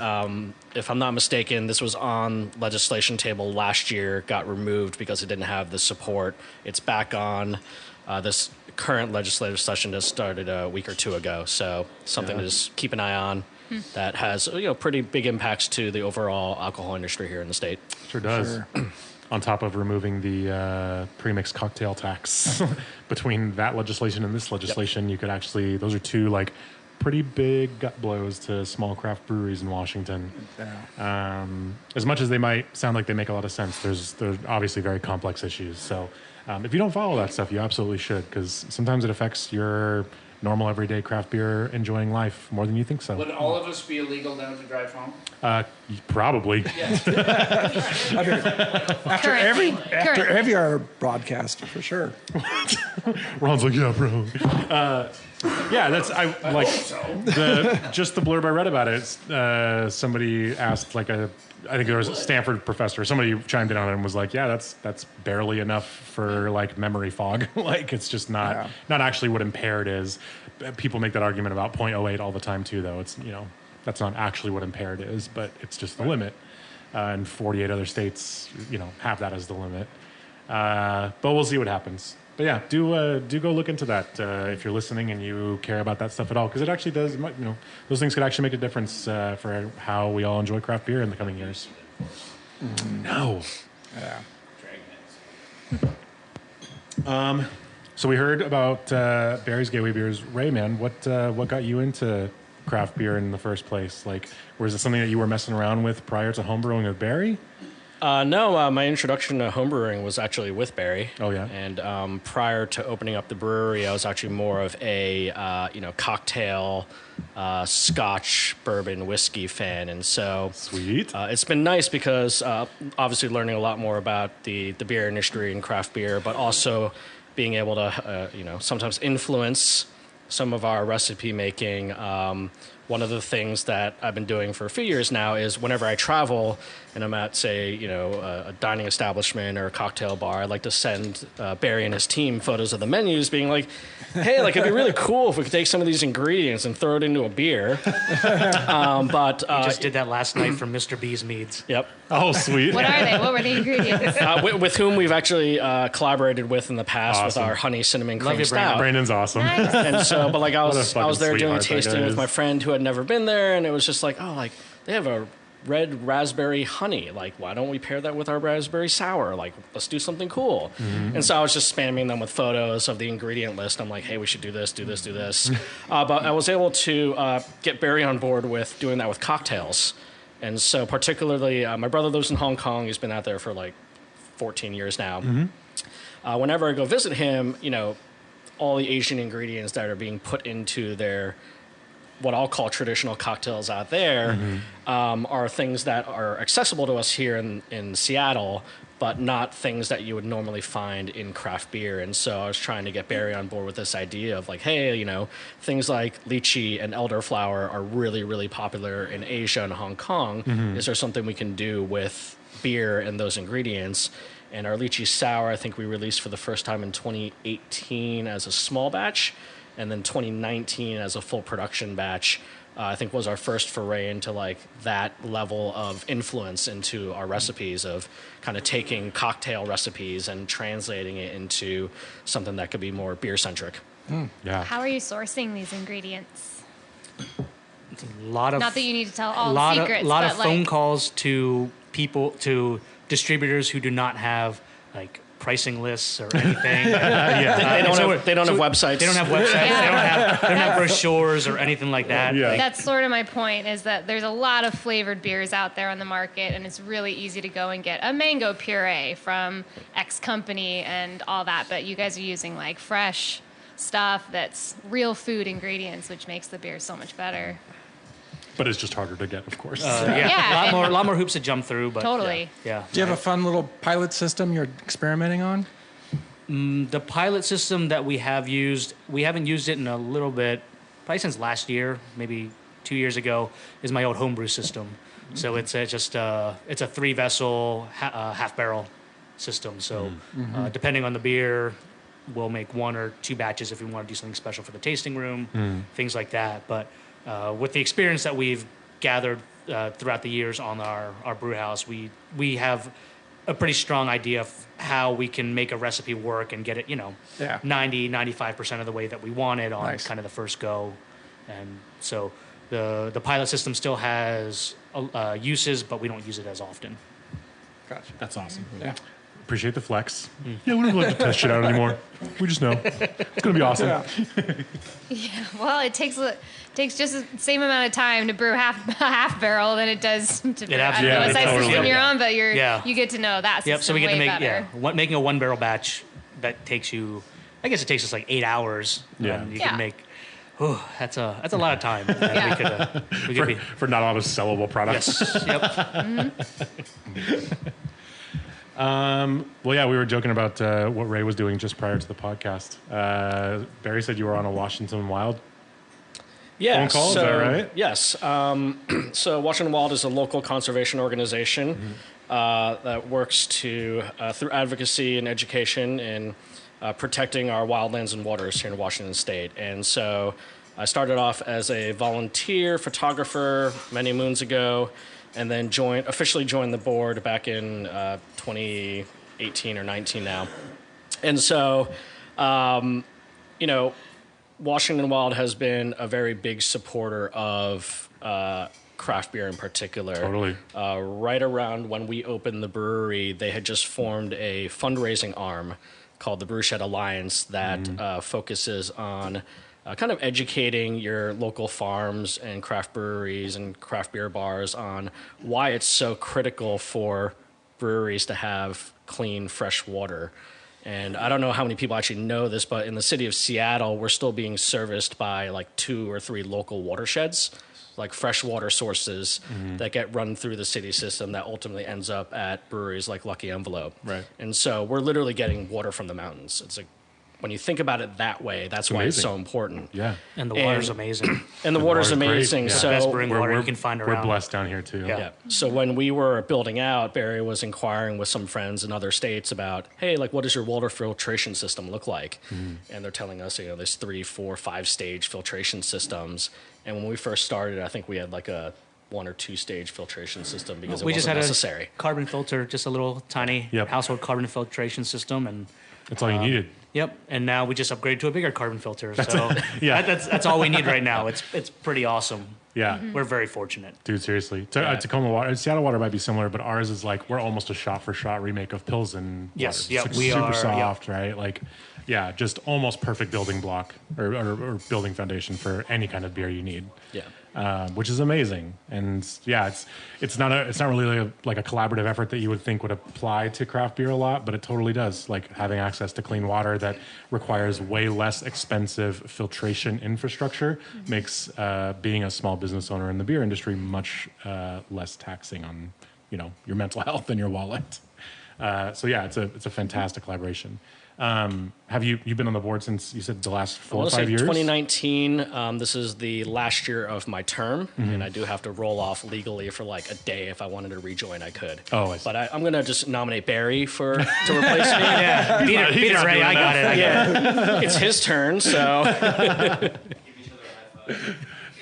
Speaker 4: if I'm not mistaken, this was on legislation table last year, got removed because it didn't have the support. It's back on. This current legislative session just started a week or 2 ago, so something to just keep an eye on. That has pretty big impacts to the overall alcohol industry here in the state.
Speaker 6: Sure does. Sure. On top of removing the pre-mixed cocktail tax between that legislation and this legislation, you could actually, those are two like pretty big gut blows to small craft breweries in Washington. Yeah. As much as they might sound like they make a lot of sense, they're obviously very complex issues. So if you don't follow that stuff, you absolutely should, because sometimes it affects your normal everyday craft beer enjoying life more than you think so.
Speaker 3: Would all of us be illegal now to drive home?
Speaker 6: Probably.
Speaker 7: After every hour broadcast, for sure.
Speaker 6: Ron's like, yeah, bro. Just the blurb I read about it. Somebody asked I think there was a Stanford professor. Somebody chimed in on it and was like, "Yeah, that's barely enough for like memory fog. Like it's just not actually what impaired is." People make that argument about 0.08 all the time too, though. It's that's not actually what impaired is, but it's just the limit. And 48 other states, have that as the limit. But we'll see what happens. But yeah, do go look into that if you're listening and you care about that stuff at all, because it actually does. Those things could actually make a difference for how we all enjoy craft beer in the coming years. No.
Speaker 7: Yeah.
Speaker 6: So we heard about Barry's Gateway Beers. Ray, man, what got you into craft beer in the first place? Like, was it something that you were messing around with prior to homebrewing with Barry?
Speaker 4: No, my introduction to homebrewing was actually with Barry.
Speaker 6: Oh, yeah?
Speaker 4: And prior to opening up the brewery, I was actually more of a cocktail, Scotch, bourbon, whiskey fan. And so
Speaker 6: Sweet.
Speaker 4: It's been nice because obviously learning a lot more about the beer industry and craft beer, but also being able to sometimes influence some of our recipe making. One of the things that I've been doing for a few years now is whenever I travel and I'm at, say, a dining establishment or a cocktail bar, I like to send Barry and his team photos of the menus being like, hey, like it'd be really cool if we could take some of these ingredients and throw it into a beer. But
Speaker 9: We just did that last night for Mr. B's Meads.
Speaker 4: Yep.
Speaker 6: Oh, sweet.
Speaker 8: What are they? What were the ingredients?
Speaker 4: With whom we've actually collaborated with in the past with
Speaker 6: Awesome.
Speaker 4: our honey cinnamon
Speaker 9: Love
Speaker 4: cream
Speaker 9: you,
Speaker 4: stout.
Speaker 6: Brandon's awesome.
Speaker 8: Nice.
Speaker 4: And so, but like I
Speaker 6: What a
Speaker 4: was
Speaker 6: fucking
Speaker 4: there doing a
Speaker 6: sweetheart that
Speaker 4: tasting
Speaker 6: guy
Speaker 4: with
Speaker 6: is.
Speaker 4: my friend who had never been there, and it was just like, oh, like they have a red raspberry honey. Like, why don't we pair that with our raspberry sour? Like, let's do something cool.
Speaker 6: Mm-hmm.
Speaker 4: And so I was just spamming them with photos of the ingredient list. I'm like, hey, we should do this, do this, do this. But I was able to get Barry on board with doing that with cocktails. And so particularly, my brother lives in Hong Kong. He's been out there for like 14 years now. Whenever I go visit him, all the Asian ingredients that are being put into their what I'll call traditional cocktails out there are things that are accessible to us here in Seattle, but not things that you would normally find in craft beer. And so I was trying to get Barry on board with this idea of like, hey, things like lychee and elderflower are really, really popular in Asia and Hong Kong. Is there something we can do with beer and those ingredients? And our lychee sour, I think we released for the first time in 2018 as a small batch. And then 2019 as a full production batch, I think was our first foray into like that level of influence into our recipes of kind of taking cocktail recipes and translating it into something that could be more beer centric.
Speaker 6: Yeah.
Speaker 8: How are you sourcing these ingredients?
Speaker 9: It's a lot of
Speaker 8: Not that you need to tell all the secrets,
Speaker 9: a lot
Speaker 8: but
Speaker 9: of
Speaker 8: like,
Speaker 9: phone calls to people, to distributors who do not have like pricing lists or anything.
Speaker 4: They don't have websites.
Speaker 9: They don't have websites.
Speaker 8: Yeah.
Speaker 9: They don't have brochures or anything like that.
Speaker 6: Yeah.
Speaker 9: Like,
Speaker 8: that's sort of my point, is that there's a lot of flavored beers out there on the market, and it's really easy to go and get a mango puree from X company and all that, but you guys are using like fresh stuff that's real food ingredients, which makes the beer so much better.
Speaker 6: But it's just harder to get, of course.
Speaker 8: Yeah.
Speaker 9: a lot more hoops to jump through. But
Speaker 8: Totally.
Speaker 9: Yeah.
Speaker 7: Do you have a fun little pilot system you're experimenting on?
Speaker 9: The pilot system that we have used, we haven't used it in a little bit, probably since last year, maybe 2 years ago, is my old homebrew system. So it's it's a 3-vessel half barrel system. So depending on the beer, we'll make 1 or 2 batches if we want to do something special for the tasting room, things like that. But with the experience that we've gathered throughout the years on our brew house, we have a pretty strong idea of how we can make a recipe work and get it, 90-95% of the way that we want it on kind of the first go. And so the pilot system still has uses, but we don't use it as often.
Speaker 7: Gotcha.
Speaker 6: That's awesome.
Speaker 7: Yeah.
Speaker 6: Appreciate the flex. Yeah, we don't like to test shit out anymore. We just know it's gonna be awesome.
Speaker 8: Yeah. Well, it takes just the same amount of time to brew half barrel than it does to brew. I don't know what size
Speaker 6: totally.
Speaker 8: system you're on, but
Speaker 9: Yeah.
Speaker 8: you get to know that system
Speaker 9: So we get
Speaker 8: way
Speaker 9: to make
Speaker 8: better.
Speaker 9: making a 1-barrel batch that takes you, I guess it takes us like 8 hours.
Speaker 6: Yeah.
Speaker 9: And you
Speaker 8: Yeah.
Speaker 9: can make. Oh, that's a lot of time. And
Speaker 8: Yeah.
Speaker 9: we could be.
Speaker 6: For not a lot of sellable products.
Speaker 9: Yes. Yep.
Speaker 6: Well, yeah, we were joking about what Ray was doing just prior to the podcast. Barry said you were on a Washington Wild phone call, is that right?
Speaker 4: Yes. So Washington Wild is a local conservation organization that works through advocacy and education in protecting our wildlands and waters here in Washington State. And so I started off as a volunteer photographer many moons ago, and then officially joined the board back in 2018 or 19 now. And so You know, Washington Wild has been a very big supporter of craft beer in particular.
Speaker 6: Totally.
Speaker 4: Right around when we opened the brewery, they had just formed a fundraising arm called the Brewshed Alliance that focuses on kind of educating your local farms and craft breweries and craft beer bars on why it's so critical for breweries to have clean, fresh water. And I don't know how many people actually know this, but in the city of Seattle, we're still being serviced by like 2 or 3 local watersheds, like freshwater sources that get run through the city system that ultimately ends up at breweries like Lucky Envelope.
Speaker 6: Right.
Speaker 4: And so we're literally getting water from the mountains. It's like, when you think about it that way, that's why it's so important.
Speaker 6: Yeah.
Speaker 9: And the water's amazing.
Speaker 4: And the water's amazing.
Speaker 6: great, yeah.
Speaker 4: So
Speaker 9: Best brewing water you can find around.
Speaker 6: We're blessed down here too.
Speaker 4: yeah. So when we were building out, Barry was inquiring with some friends in other states about, hey, like, what does your water filtration system look like? And they're telling us, you know, there's 3, 4, 5-stage filtration systems. And when we first started, I think we had like a 1 or 2-stage filtration system because it
Speaker 9: We
Speaker 4: wasn't
Speaker 9: just had
Speaker 4: necessary.
Speaker 9: a carbon filter, just a little tiny
Speaker 6: Yep.
Speaker 9: household carbon filtration system, and
Speaker 6: That's all you needed.
Speaker 9: yep. And now we just upgraded to a bigger carbon filter. So
Speaker 6: Yeah.
Speaker 9: that's all we need right now. It's pretty awesome.
Speaker 6: Yeah.
Speaker 9: We're very fortunate.
Speaker 6: Dude, seriously. Tacoma water, Seattle water might be similar, but ours is like, we're almost a shot for shot remake of Pilsen.
Speaker 9: Yes,
Speaker 6: water.
Speaker 9: yeah,
Speaker 6: It's
Speaker 9: we
Speaker 6: super
Speaker 9: are,
Speaker 6: soft, right? Like, yeah, just almost perfect building block or building foundation for any kind of beer you need.
Speaker 4: Yeah.
Speaker 6: Which is amazing. And yeah, it's not really like a collaborative effort that you would think would apply to craft beer a lot, but it totally does. Like having access to clean water that requires way less expensive filtration infrastructure makes being a small business owner in the beer industry much less taxing on, you know, your mental health and your wallet. So yeah, it's a fantastic collaboration. Have you been on the board since, you said, the last 4 or 5 years?
Speaker 4: 2019. This is the last year of my term, and I do have to roll off legally for like a day. If I wanted to rejoin, I could.
Speaker 6: Oh, I see.
Speaker 4: But I'm going to just nominate Barry to replace me.
Speaker 9: Yeah, beat it, Ray. I got it.
Speaker 4: Yeah, it's his turn, so.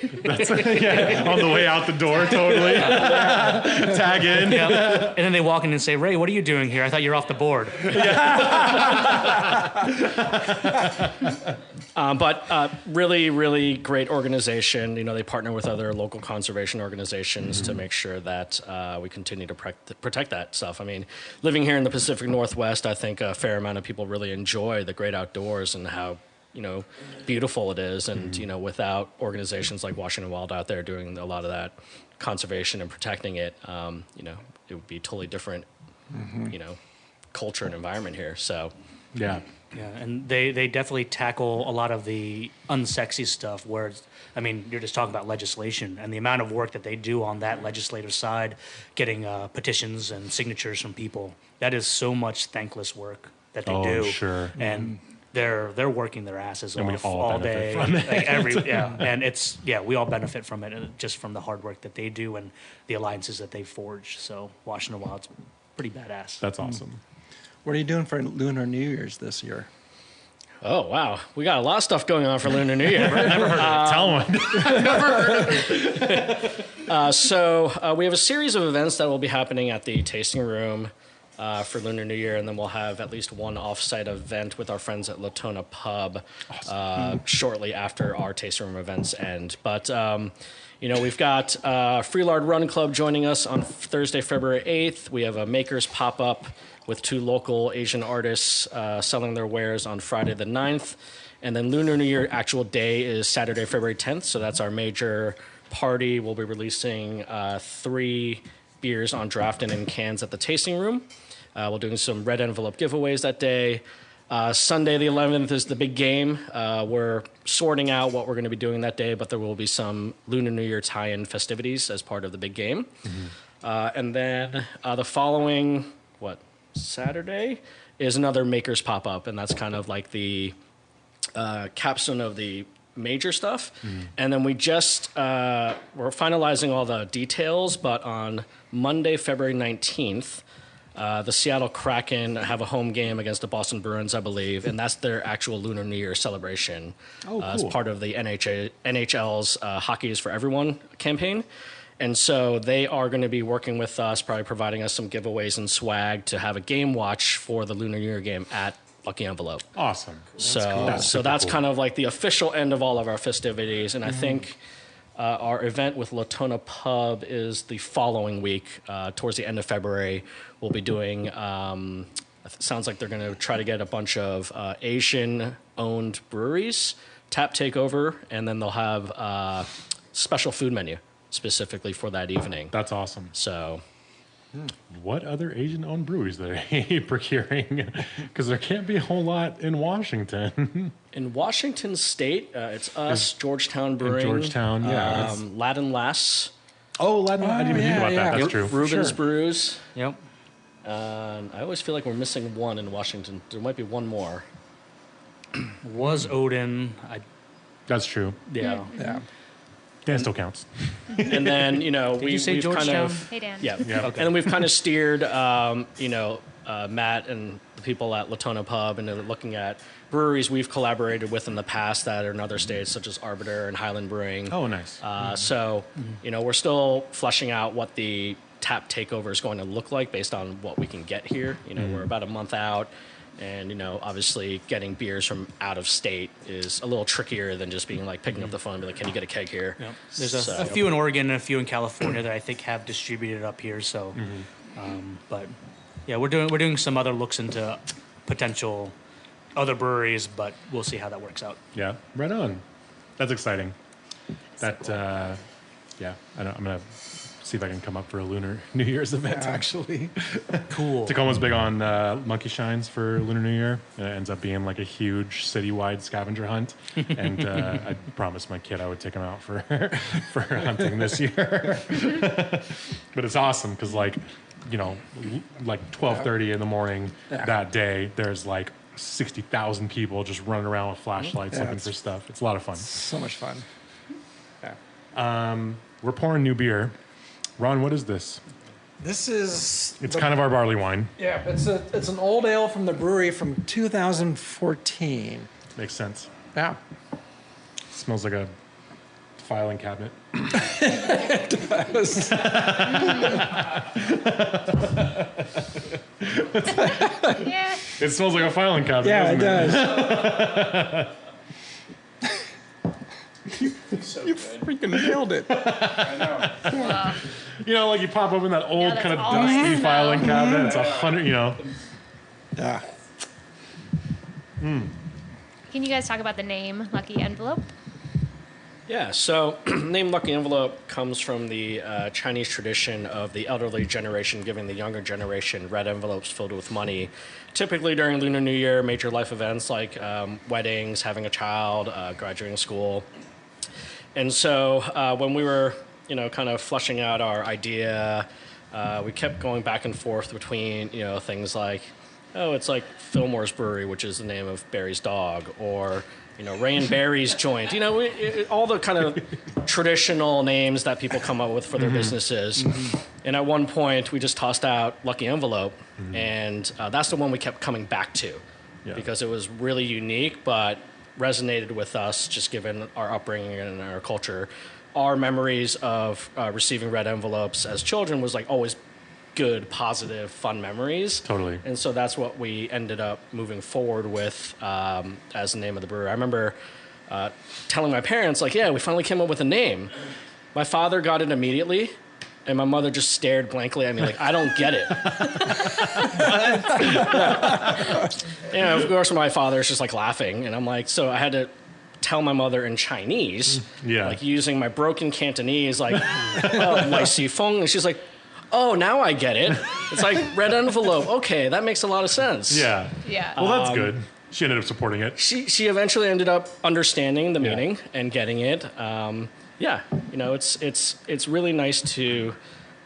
Speaker 6: Yeah, on the way out the door, totally. Tag in.
Speaker 9: Yep. And then they walk in and say, Ray, what are you doing here? I thought you were off the board.
Speaker 4: But really, really great organization. You know, they partner with other local conservation organizations to make sure that we continue to protect that stuff. I mean, living here in the Pacific Northwest, I think a fair amount of people really enjoy the great outdoors and how, you know, beautiful it is. And, you know, without organizations like Washington Wild out there doing a lot of that conservation and protecting it, you know, it would be a totally different, you know, culture and environment here. So,
Speaker 6: Yeah.
Speaker 9: Yeah, and they definitely tackle a lot of the unsexy stuff where, I mean, you're just talking about legislation and the amount of work that they do on that legislative side, getting petitions and signatures from people. That is so much thankless work that they do.
Speaker 6: Oh, sure.
Speaker 9: And they're working their asses
Speaker 6: And we
Speaker 9: off
Speaker 6: all
Speaker 9: all
Speaker 6: benefit
Speaker 9: day.
Speaker 6: from it.
Speaker 9: Like and we all benefit from it just from the hard work that they do and the alliances that they forge. So Washington Wild's pretty badass.
Speaker 6: That's awesome.
Speaker 7: What are you doing for Lunar New Year's this year?
Speaker 4: oh, wow. We got a lot of stuff going on for Lunar New Year.
Speaker 6: Never heard of it. Tell one.
Speaker 4: So we have a series of events that will be happening at the tasting room for Lunar New Year, and then we'll have at least one off-site event with our friends at Latona Pub shortly after our tasting room events end. But you know, we've got Freelard Run Club joining us on Thursday, February 8th. We have a Makers pop-up with 2 local Asian artists selling their wares on Friday the 9th. And then Lunar New Year actual day is Saturday, February 10th. So that's our major party. We'll be releasing 3 beers on draft and in cans at the tasting room. We're doing some red envelope giveaways that day. Sunday the 11th is the big game. We're sorting out what we're going to be doing that day, but there will be some Lunar New Year tie-in festivities as part of the big game. And then the following, Saturday is another Makers pop-up, and that's kind of like the capstone of the major stuff. And then we just, we're finalizing all the details, but on Monday, February 19th, the Seattle Kraken have a home game against the Boston Bruins, I believe, and that's their actual Lunar New Year celebration as part of the NHL's Hockey is for Everyone campaign. And so they are going to be working with us, probably providing us some giveaways and swag to have a game watch for the Lunar New Year game at Lucky Envelope.
Speaker 6: Awesome.
Speaker 4: So that's kind of like the official end of all of our festivities. And I think our event with Latona Pub is the following week, towards the end of February. We'll be doing, it sounds like they're going to try to get a bunch of Asian-owned breweries, tap takeover, and then they'll have a special food menu specifically for that evening.
Speaker 6: That's awesome.
Speaker 4: So,
Speaker 6: what other Asian-owned breweries are they procuring? Because there can't be a whole lot in Washington.
Speaker 4: in Washington State, it's us, Georgetown Brewing.
Speaker 6: Georgetown, yeah.
Speaker 4: Latin Lass.
Speaker 6: Oh, Latin. I didn't even think about that. That's true.
Speaker 4: Reuben's Brews.
Speaker 9: Yep.
Speaker 4: I always feel like we're missing one in Washington. There might be one more.
Speaker 9: Was Odin.
Speaker 6: That's true.
Speaker 4: Yeah.
Speaker 6: Dan still counts.
Speaker 4: And then,
Speaker 9: you say
Speaker 4: we've kind
Speaker 9: Georgetown?
Speaker 4: of...
Speaker 8: Hey, Dan.
Speaker 6: Yeah.
Speaker 4: And then we've kind of steered, Matt and the people at Latona Pub into looking at breweries we've collaborated with in the past that are in other states, such as Arbiter and Highland Brewing.
Speaker 6: Oh, nice.
Speaker 4: So, we're still fleshing out what the tap takeover is going to look like based on what we can get here. We're about a month out. And, obviously getting beers from out of state is a little trickier than just being like picking up the phone and be like, can you get a keg here?
Speaker 9: Yep. There's a few in Oregon and a few in California that I think have distributed up here. So, but yeah, we're doing some other looks into potential other breweries, but we'll see how that works out.
Speaker 6: Yeah, right on. That's exciting. I'm gonna see if I can come up for a Lunar New Year's event. Actually,
Speaker 9: Cool.
Speaker 6: Tacoma's big on monkey shines for Lunar New Year, and it ends up being like a huge citywide scavenger hunt. And I promised my kid I would take him out for hunting this year. But it's awesome because like 12:30 in the morning that day, there's like 60,000 people just running around with flashlights looking for stuff. It's a lot of fun.
Speaker 7: So much fun.
Speaker 6: We're pouring new beer. Ron, what is this?
Speaker 7: This is...
Speaker 6: It's kind of our barley wine.
Speaker 7: Yeah, it's an old ale from the brewery from 2014.
Speaker 6: Makes sense.
Speaker 7: Yeah.
Speaker 6: Smells like a filing cabinet.
Speaker 7: It does.
Speaker 8: Yeah.
Speaker 6: It smells like a filing cabinet.
Speaker 7: Yeah, it
Speaker 6: does.
Speaker 7: You freaking nailed it.
Speaker 8: Wow.
Speaker 6: Like you pop open that old
Speaker 8: that's
Speaker 6: kind of
Speaker 8: all I
Speaker 6: dusty
Speaker 8: smell.
Speaker 6: filing cabinet. It's 100.
Speaker 7: Yeah.
Speaker 8: Can you guys talk about the name Lucky Envelope?
Speaker 4: Yeah, so name Lucky Envelope comes from the Chinese tradition of the elderly generation giving the younger generation red envelopes filled with money, typically during Lunar New Year, major life events like weddings, having a child, graduating school. And so when we were, kind of fleshing out our idea, we kept going back and forth between, things like, it's like Fillmore's Brewery, which is the name of Barry's dog, or Ray and Barry's joint. All the kind of traditional names that people come up with for their businesses. And at one point, we just tossed out Lucky Envelope, and that's the one we kept coming back to because it was really unique, but resonated with us just given our upbringing and our culture. Our memories of receiving red envelopes as children was like always good, positive, fun memories.
Speaker 6: Totally.
Speaker 4: And so that's what we ended up moving forward with as the name of the brewery. I remember telling my parents, like, we finally came up with a name. My father got it immediately, and my mother just stared blankly at me like, I don't get it. Of course, my father's just like laughing, and I'm like, so I had to tell my mother in Chinese, like using my broken Cantonese, like, my sifong, and she's like, oh, now I get it. It's like red envelope. Okay, that makes a lot of sense.
Speaker 6: Yeah.
Speaker 8: Yeah.
Speaker 6: Well, that's good. She ended up supporting it.
Speaker 4: She eventually ended up understanding the meaning and getting it. It's really nice to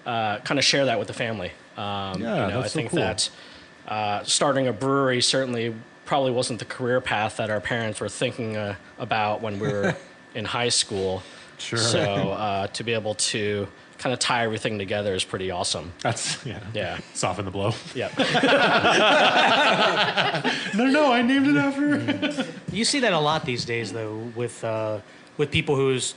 Speaker 4: kind of share that with the family.
Speaker 6: That's
Speaker 4: I think
Speaker 6: so cool.
Speaker 4: that starting a brewery certainly probably wasn't the career path that our parents were thinking about when we were in high school.
Speaker 6: Sure.
Speaker 4: So to be able to kind of tie everything together is pretty awesome.
Speaker 6: That's soften the blow.
Speaker 4: Yeah.
Speaker 6: No, I named it after.
Speaker 9: You see that a lot these days, though, with people who's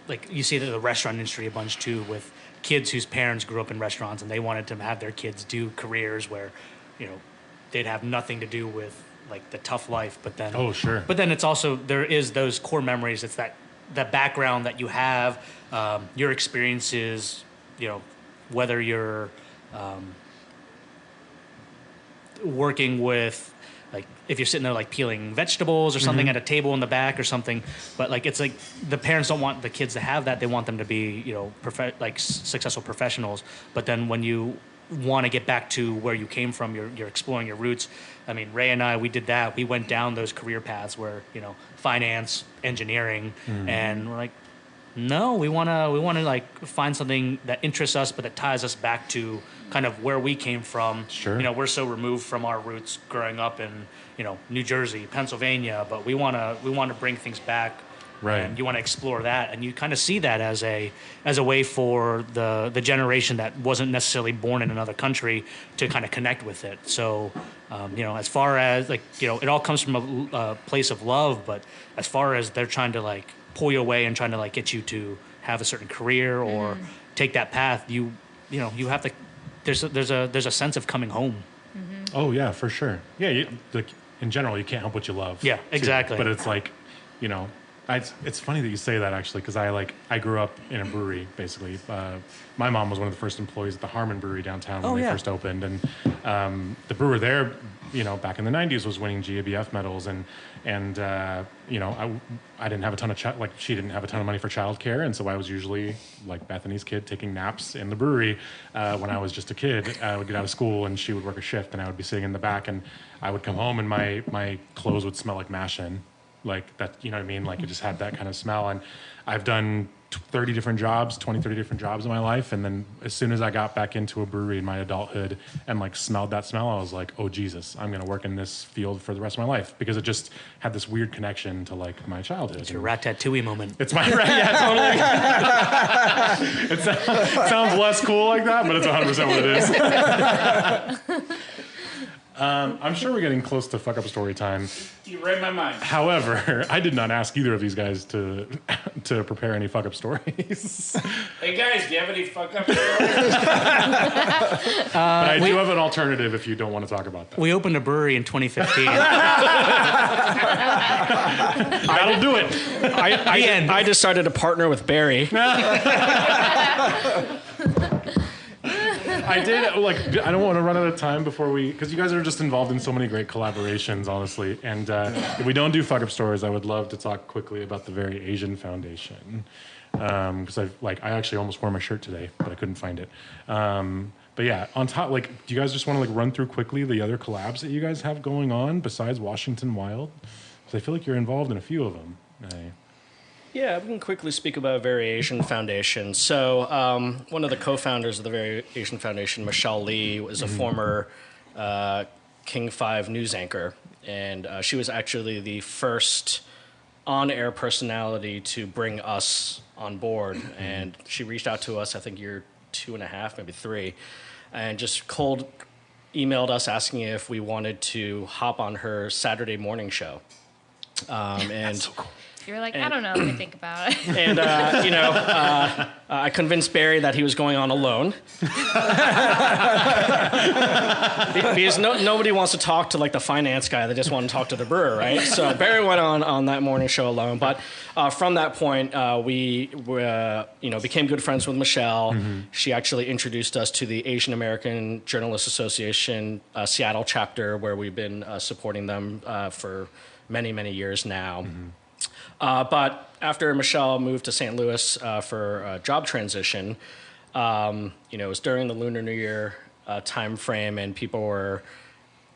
Speaker 9: like you see the restaurant industry a bunch too, with kids whose parents grew up in restaurants and they wanted to have their kids do careers where, they'd have nothing to do with like the tough life, but then but then it's also there is those core memories. It's that background that you have, your experiences, whether you're working with, like if you're sitting there like peeling vegetables or something at a table in the back or something, but like it's like the parents don't want the kids to have that. They want them to be successful professionals. But then when you want to get back to where you came from, you're exploring your roots. I mean, Ray and I, we did that. We went down those career paths where finance, engineering, and we're like, no, we want to like find something that interests us, but that ties us back to kind of where we came from.
Speaker 6: Sure.
Speaker 9: We're so removed from our roots growing up in, New Jersey, Pennsylvania, but we want to bring things back.
Speaker 6: Right.
Speaker 9: And you want to explore that, and you kind of see that as a way for the generation that wasn't necessarily born in another country to kind of connect with it. So, as far as it all comes from a place of love, but as far as they're trying to like pull you away and trying to like get you to have a certain career or take that path, you have to. There's a sense of coming home.
Speaker 6: Oh yeah, for sure. Yeah, in general, you can't help what you love.
Speaker 9: Yeah, exactly.
Speaker 6: But it's like, it's funny that you say that actually, because I grew up in a brewery basically. My mom was one of the first employees at the Harmon Brewery downtown when they first opened, and the brewer there, back in the '90s was winning GABF medals, and I didn't have a ton of she didn't have a ton of money for childcare, and so I was usually like Bethany's kid taking naps in the brewery when I was just a kid. I would get out of school and she would work a shift, and I would be sitting in the back, and I would come home and my clothes would smell like mashin'. Like that, you know what I mean? Like it just had that kind of smell. And I've done 30 different jobs in my life. And then as soon as I got back into a brewery in my adulthood and like smelled that smell, I was like, oh Jesus, I'm going to work in this field for the rest of my life, because it just had this weird connection to like my childhood.
Speaker 9: It's your Ratatouille moment.
Speaker 6: It's my totally. It sounds less cool like that, but it's 100% what it is. I'm sure we're getting close to fuck up story time.
Speaker 3: You read my mind.
Speaker 6: However, I did not ask either of these guys to prepare any fuck up stories.
Speaker 3: Hey guys, do you have any fuck up stories?
Speaker 6: But I do have an alternative if you don't want to talk about that.
Speaker 9: We opened a brewery in 2015.
Speaker 6: That'll do it.
Speaker 4: I decided to partner with Barry.
Speaker 6: I did, I don't want to run out of time because you guys are just involved in so many great collaborations, honestly. And if we don't do fuck up stories, I would love to talk quickly about the Very Asian Foundation. Because I actually almost wore my shirt today, but I couldn't find it. But yeah, on top, do you guys just want to run through quickly the other collabs that you guys have going on besides Washington Wild? Because I feel like you're involved in a few of them.
Speaker 4: Yeah, we can quickly speak about Very Asian Foundation. So one of the co-founders of the Very Asian Foundation, Michelle Lee, was a former King 5 news anchor. And she was actually the first on-air personality to bring us on board. And she reached out to us, I think year 2.5, maybe 3, and just cold emailed us asking if we wanted to hop on her Saturday morning show. And
Speaker 6: that's so cool.
Speaker 8: You're like, I don't know, let me think about it.
Speaker 4: And, I convinced Barry that he was going on alone. Because nobody wants to talk to, the finance guy. They just want to talk to the brewer, right? So Barry went on that morning show alone. But from that point, we became good friends with Michelle. Mm-hmm. She actually introduced us to the Asian American Journalists Association Seattle chapter, where we've been supporting them for many, many years now. Mm-hmm. But after Michelle moved to St. Louis for a job transition, it was during the Lunar New Year time frame, and people were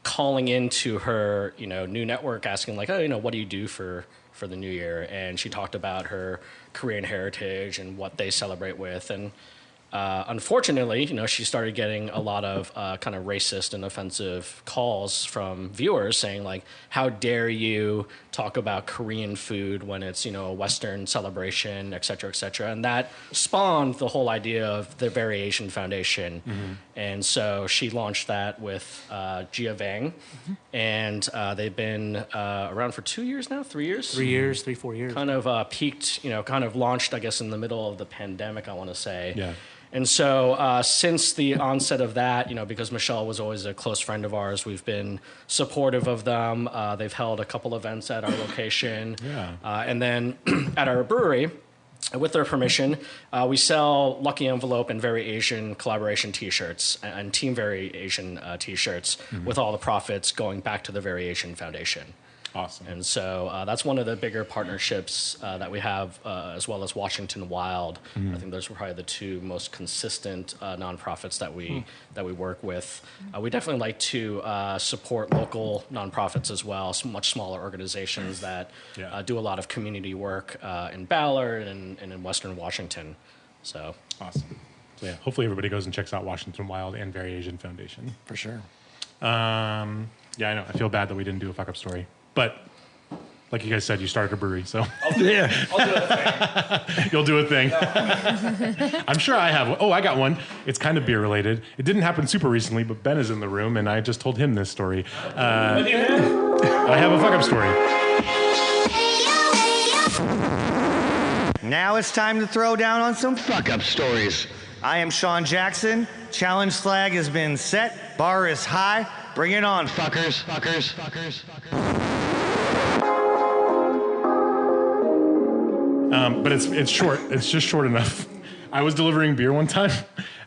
Speaker 4: calling into her, new network asking what do you do for the New Year? And she talked about her Korean heritage and what they celebrate with. And unfortunately, she started getting a lot of kind of racist and offensive calls from viewers saying, how dare you talk about Korean food when it's, a Western celebration, et cetera, et cetera. And that spawned the whole idea of the Very Asian Foundation. Mm-hmm. And so she launched that with Gia Vang. Mm-hmm. And they've been around for 2 years now, 3 years?
Speaker 9: 3 years, 4 years.
Speaker 4: Kind of peaked, kind of launched, I guess, in the middle of the pandemic, I want to say.
Speaker 6: Yeah.
Speaker 4: And so since the onset of that, because Michelle was always a close friend of ours, we've been supportive of them. They've held a couple events at our location. And then at our brewery, with their permission, we sell Lucky Envelope and Very Asian collaboration T-shirts and Team Very Asian T-shirts with all the profits going back to the Very Asian Foundation.
Speaker 6: Awesome.
Speaker 4: And so that's one of the bigger partnerships that we have, as well as Washington Wild. I think those are probably the two most consistent nonprofits that we work with. We definitely like to support local nonprofits as well, some much smaller organizations that do a lot of community work in Ballard and in Western Washington. So
Speaker 6: awesome. So yeah, hopefully everybody goes and checks out Washington Wild and Very Asian Foundation.
Speaker 7: For sure.
Speaker 6: Yeah, I know. I feel bad that we didn't do a fuck up story. But like you guys said, you started a brewery, so
Speaker 4: I'll do a thing.
Speaker 6: You'll do a thing. I'm sure I have. Oh, I got one. It's kind of beer related. It didn't happen super recently, but Ben is in the room, and I just told him this story. I have a fuck up story.
Speaker 1: Now it's time to throw down on some fuck up stories. I am Sean Jackson. Challenge flag has been set. Bar is high. Bring it on, fuckers, fuckers, fuckers, fuckers.
Speaker 6: But it's short. It's just short enough. I was delivering beer one time,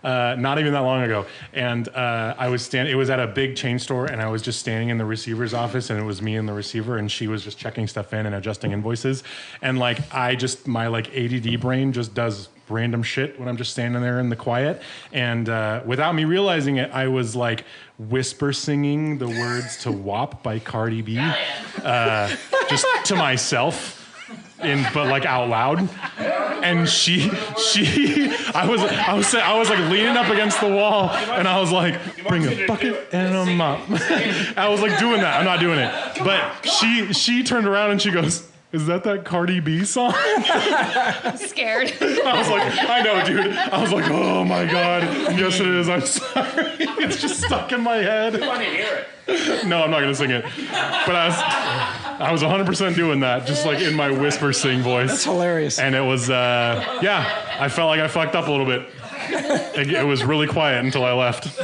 Speaker 6: not even that long ago, and I was standing. It was at a big chain store, and I was just standing in the receiver's office, and it was me and the receiver, and she was just checking stuff in and adjusting invoices, and my ADD brain just does random shit when I'm just standing there in the quiet, and without me realizing it, I was like whisper singing the words to "WAP" by Cardi B, just to myself. But like out loud, and I was like leaning up against the wall, and I was like, bring a bucket and a mop. I was like doing that. I'm not doing it, but she turned around and she goes, "Is that Cardi B song?"
Speaker 8: I'm scared.
Speaker 6: I was like, I know, dude. I was like, oh my God. Yes, it is. I'm sorry. It's just stuck in my head.
Speaker 4: I want to hear it.
Speaker 6: No, I'm not going to sing it. But I was 100% doing that, just like in my whisper sing voice.
Speaker 7: That's hilarious.
Speaker 6: And it was, I felt like I fucked up a little bit. It was really quiet until I left.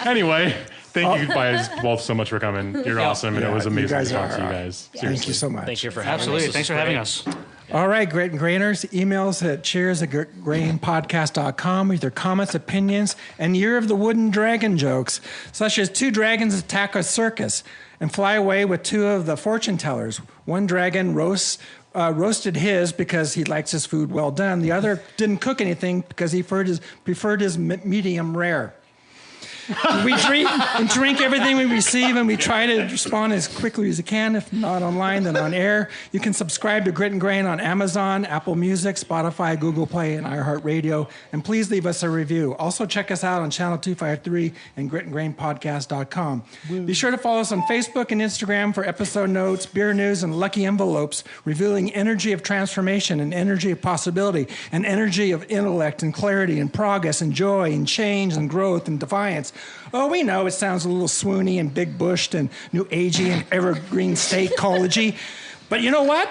Speaker 6: Anyway, thank you guys both so much for coming. You're awesome, and it was amazing to talk to you guys.
Speaker 7: Thank you so much.
Speaker 4: Thank you for having us.
Speaker 9: Absolutely. Thanks for having us.
Speaker 7: All right, Grit and Grainers, emails at cheers@grainpodcast.com with your comments, opinions, and Year of the Wooden Dragon jokes, such as 2 dragons attack a circus and fly away with 2 of the fortune tellers. One dragon roasted his because he likes his food well done. The other didn't cook anything because he preferred his medium rare. We drink everything we receive, and we try to respond as quickly as we can. If not online, then on air. You can subscribe to Grit and Grain on Amazon, Apple Music, Spotify, Google Play, and iHeartRadio. And please leave us a review. Also, check us out on Channel 253 and gritandgrainpodcast.com. Be sure to follow us on Facebook and Instagram for episode notes, beer news, and lucky envelopes revealing energy of transformation and energy of possibility and energy of intellect and clarity and progress and joy and change and growth and defiance. Oh, we know it sounds a little swoony and big bushed and new agey and evergreen state ecology, but you know what?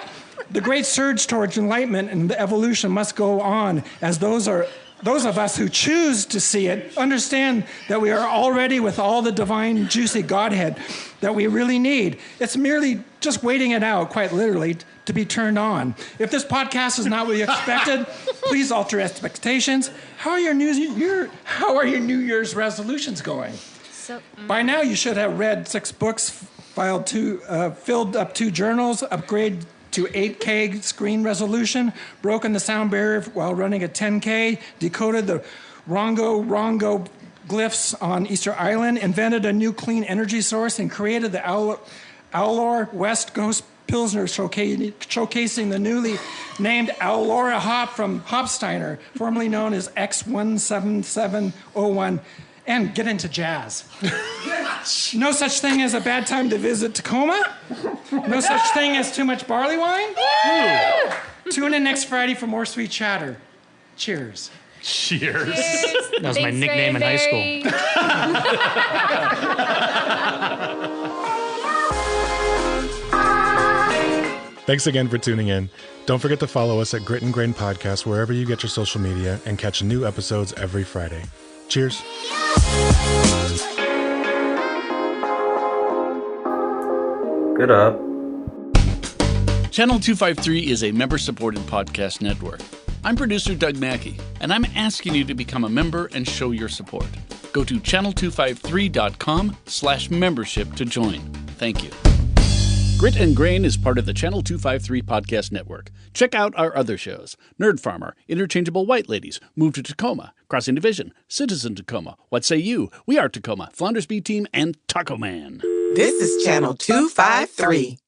Speaker 7: The great surge towards enlightenment and the evolution must go on, as those of us who choose to see it understand that we are already with all the divine, juicy Godhead that we really need. It's merely just waiting it out, quite literally, to be turned on. If this podcast is not what you expected, please alter expectations. How are your New Year's resolutions going? By now, you should have read 6 books, filled up 2 journals, upgrade to 8K screen resolution, broken the sound barrier while running a 10K, decoded the Rongo glyphs on Easter Island, invented a new clean energy source, and created the Allor West Coast Pilsner showcasing the newly named Aurora hop from Hopsteiner, formerly known as X17701, and get into jazz. No such thing as a bad time to visit Tacoma. No such thing as too much barley wine. Tune in next Friday for more sweet chatter. Cheers.
Speaker 6: Cheers.
Speaker 9: That was my nickname in high school.
Speaker 5: Thanks again for tuning in. Don't forget to follow us at Grit and Grain Podcast wherever you get your social media and catch new episodes every Friday. Cheers.
Speaker 10: Good up.
Speaker 3: Channel 253 is a member-supported podcast network. I'm producer Doug Mackey, and I'm asking you to become a member and show your support. Go to channel253.com/membership to join. Thank you. Grit and Grain is part of the Channel 253 podcast network. Check out our other shows: Nerd Farmer, Interchangeable White Ladies, Move to Tacoma, Crossing Division, Citizen Tacoma, What Say You, We Are Tacoma, Flanders B Team, and Taco Man.
Speaker 11: This is Channel 253.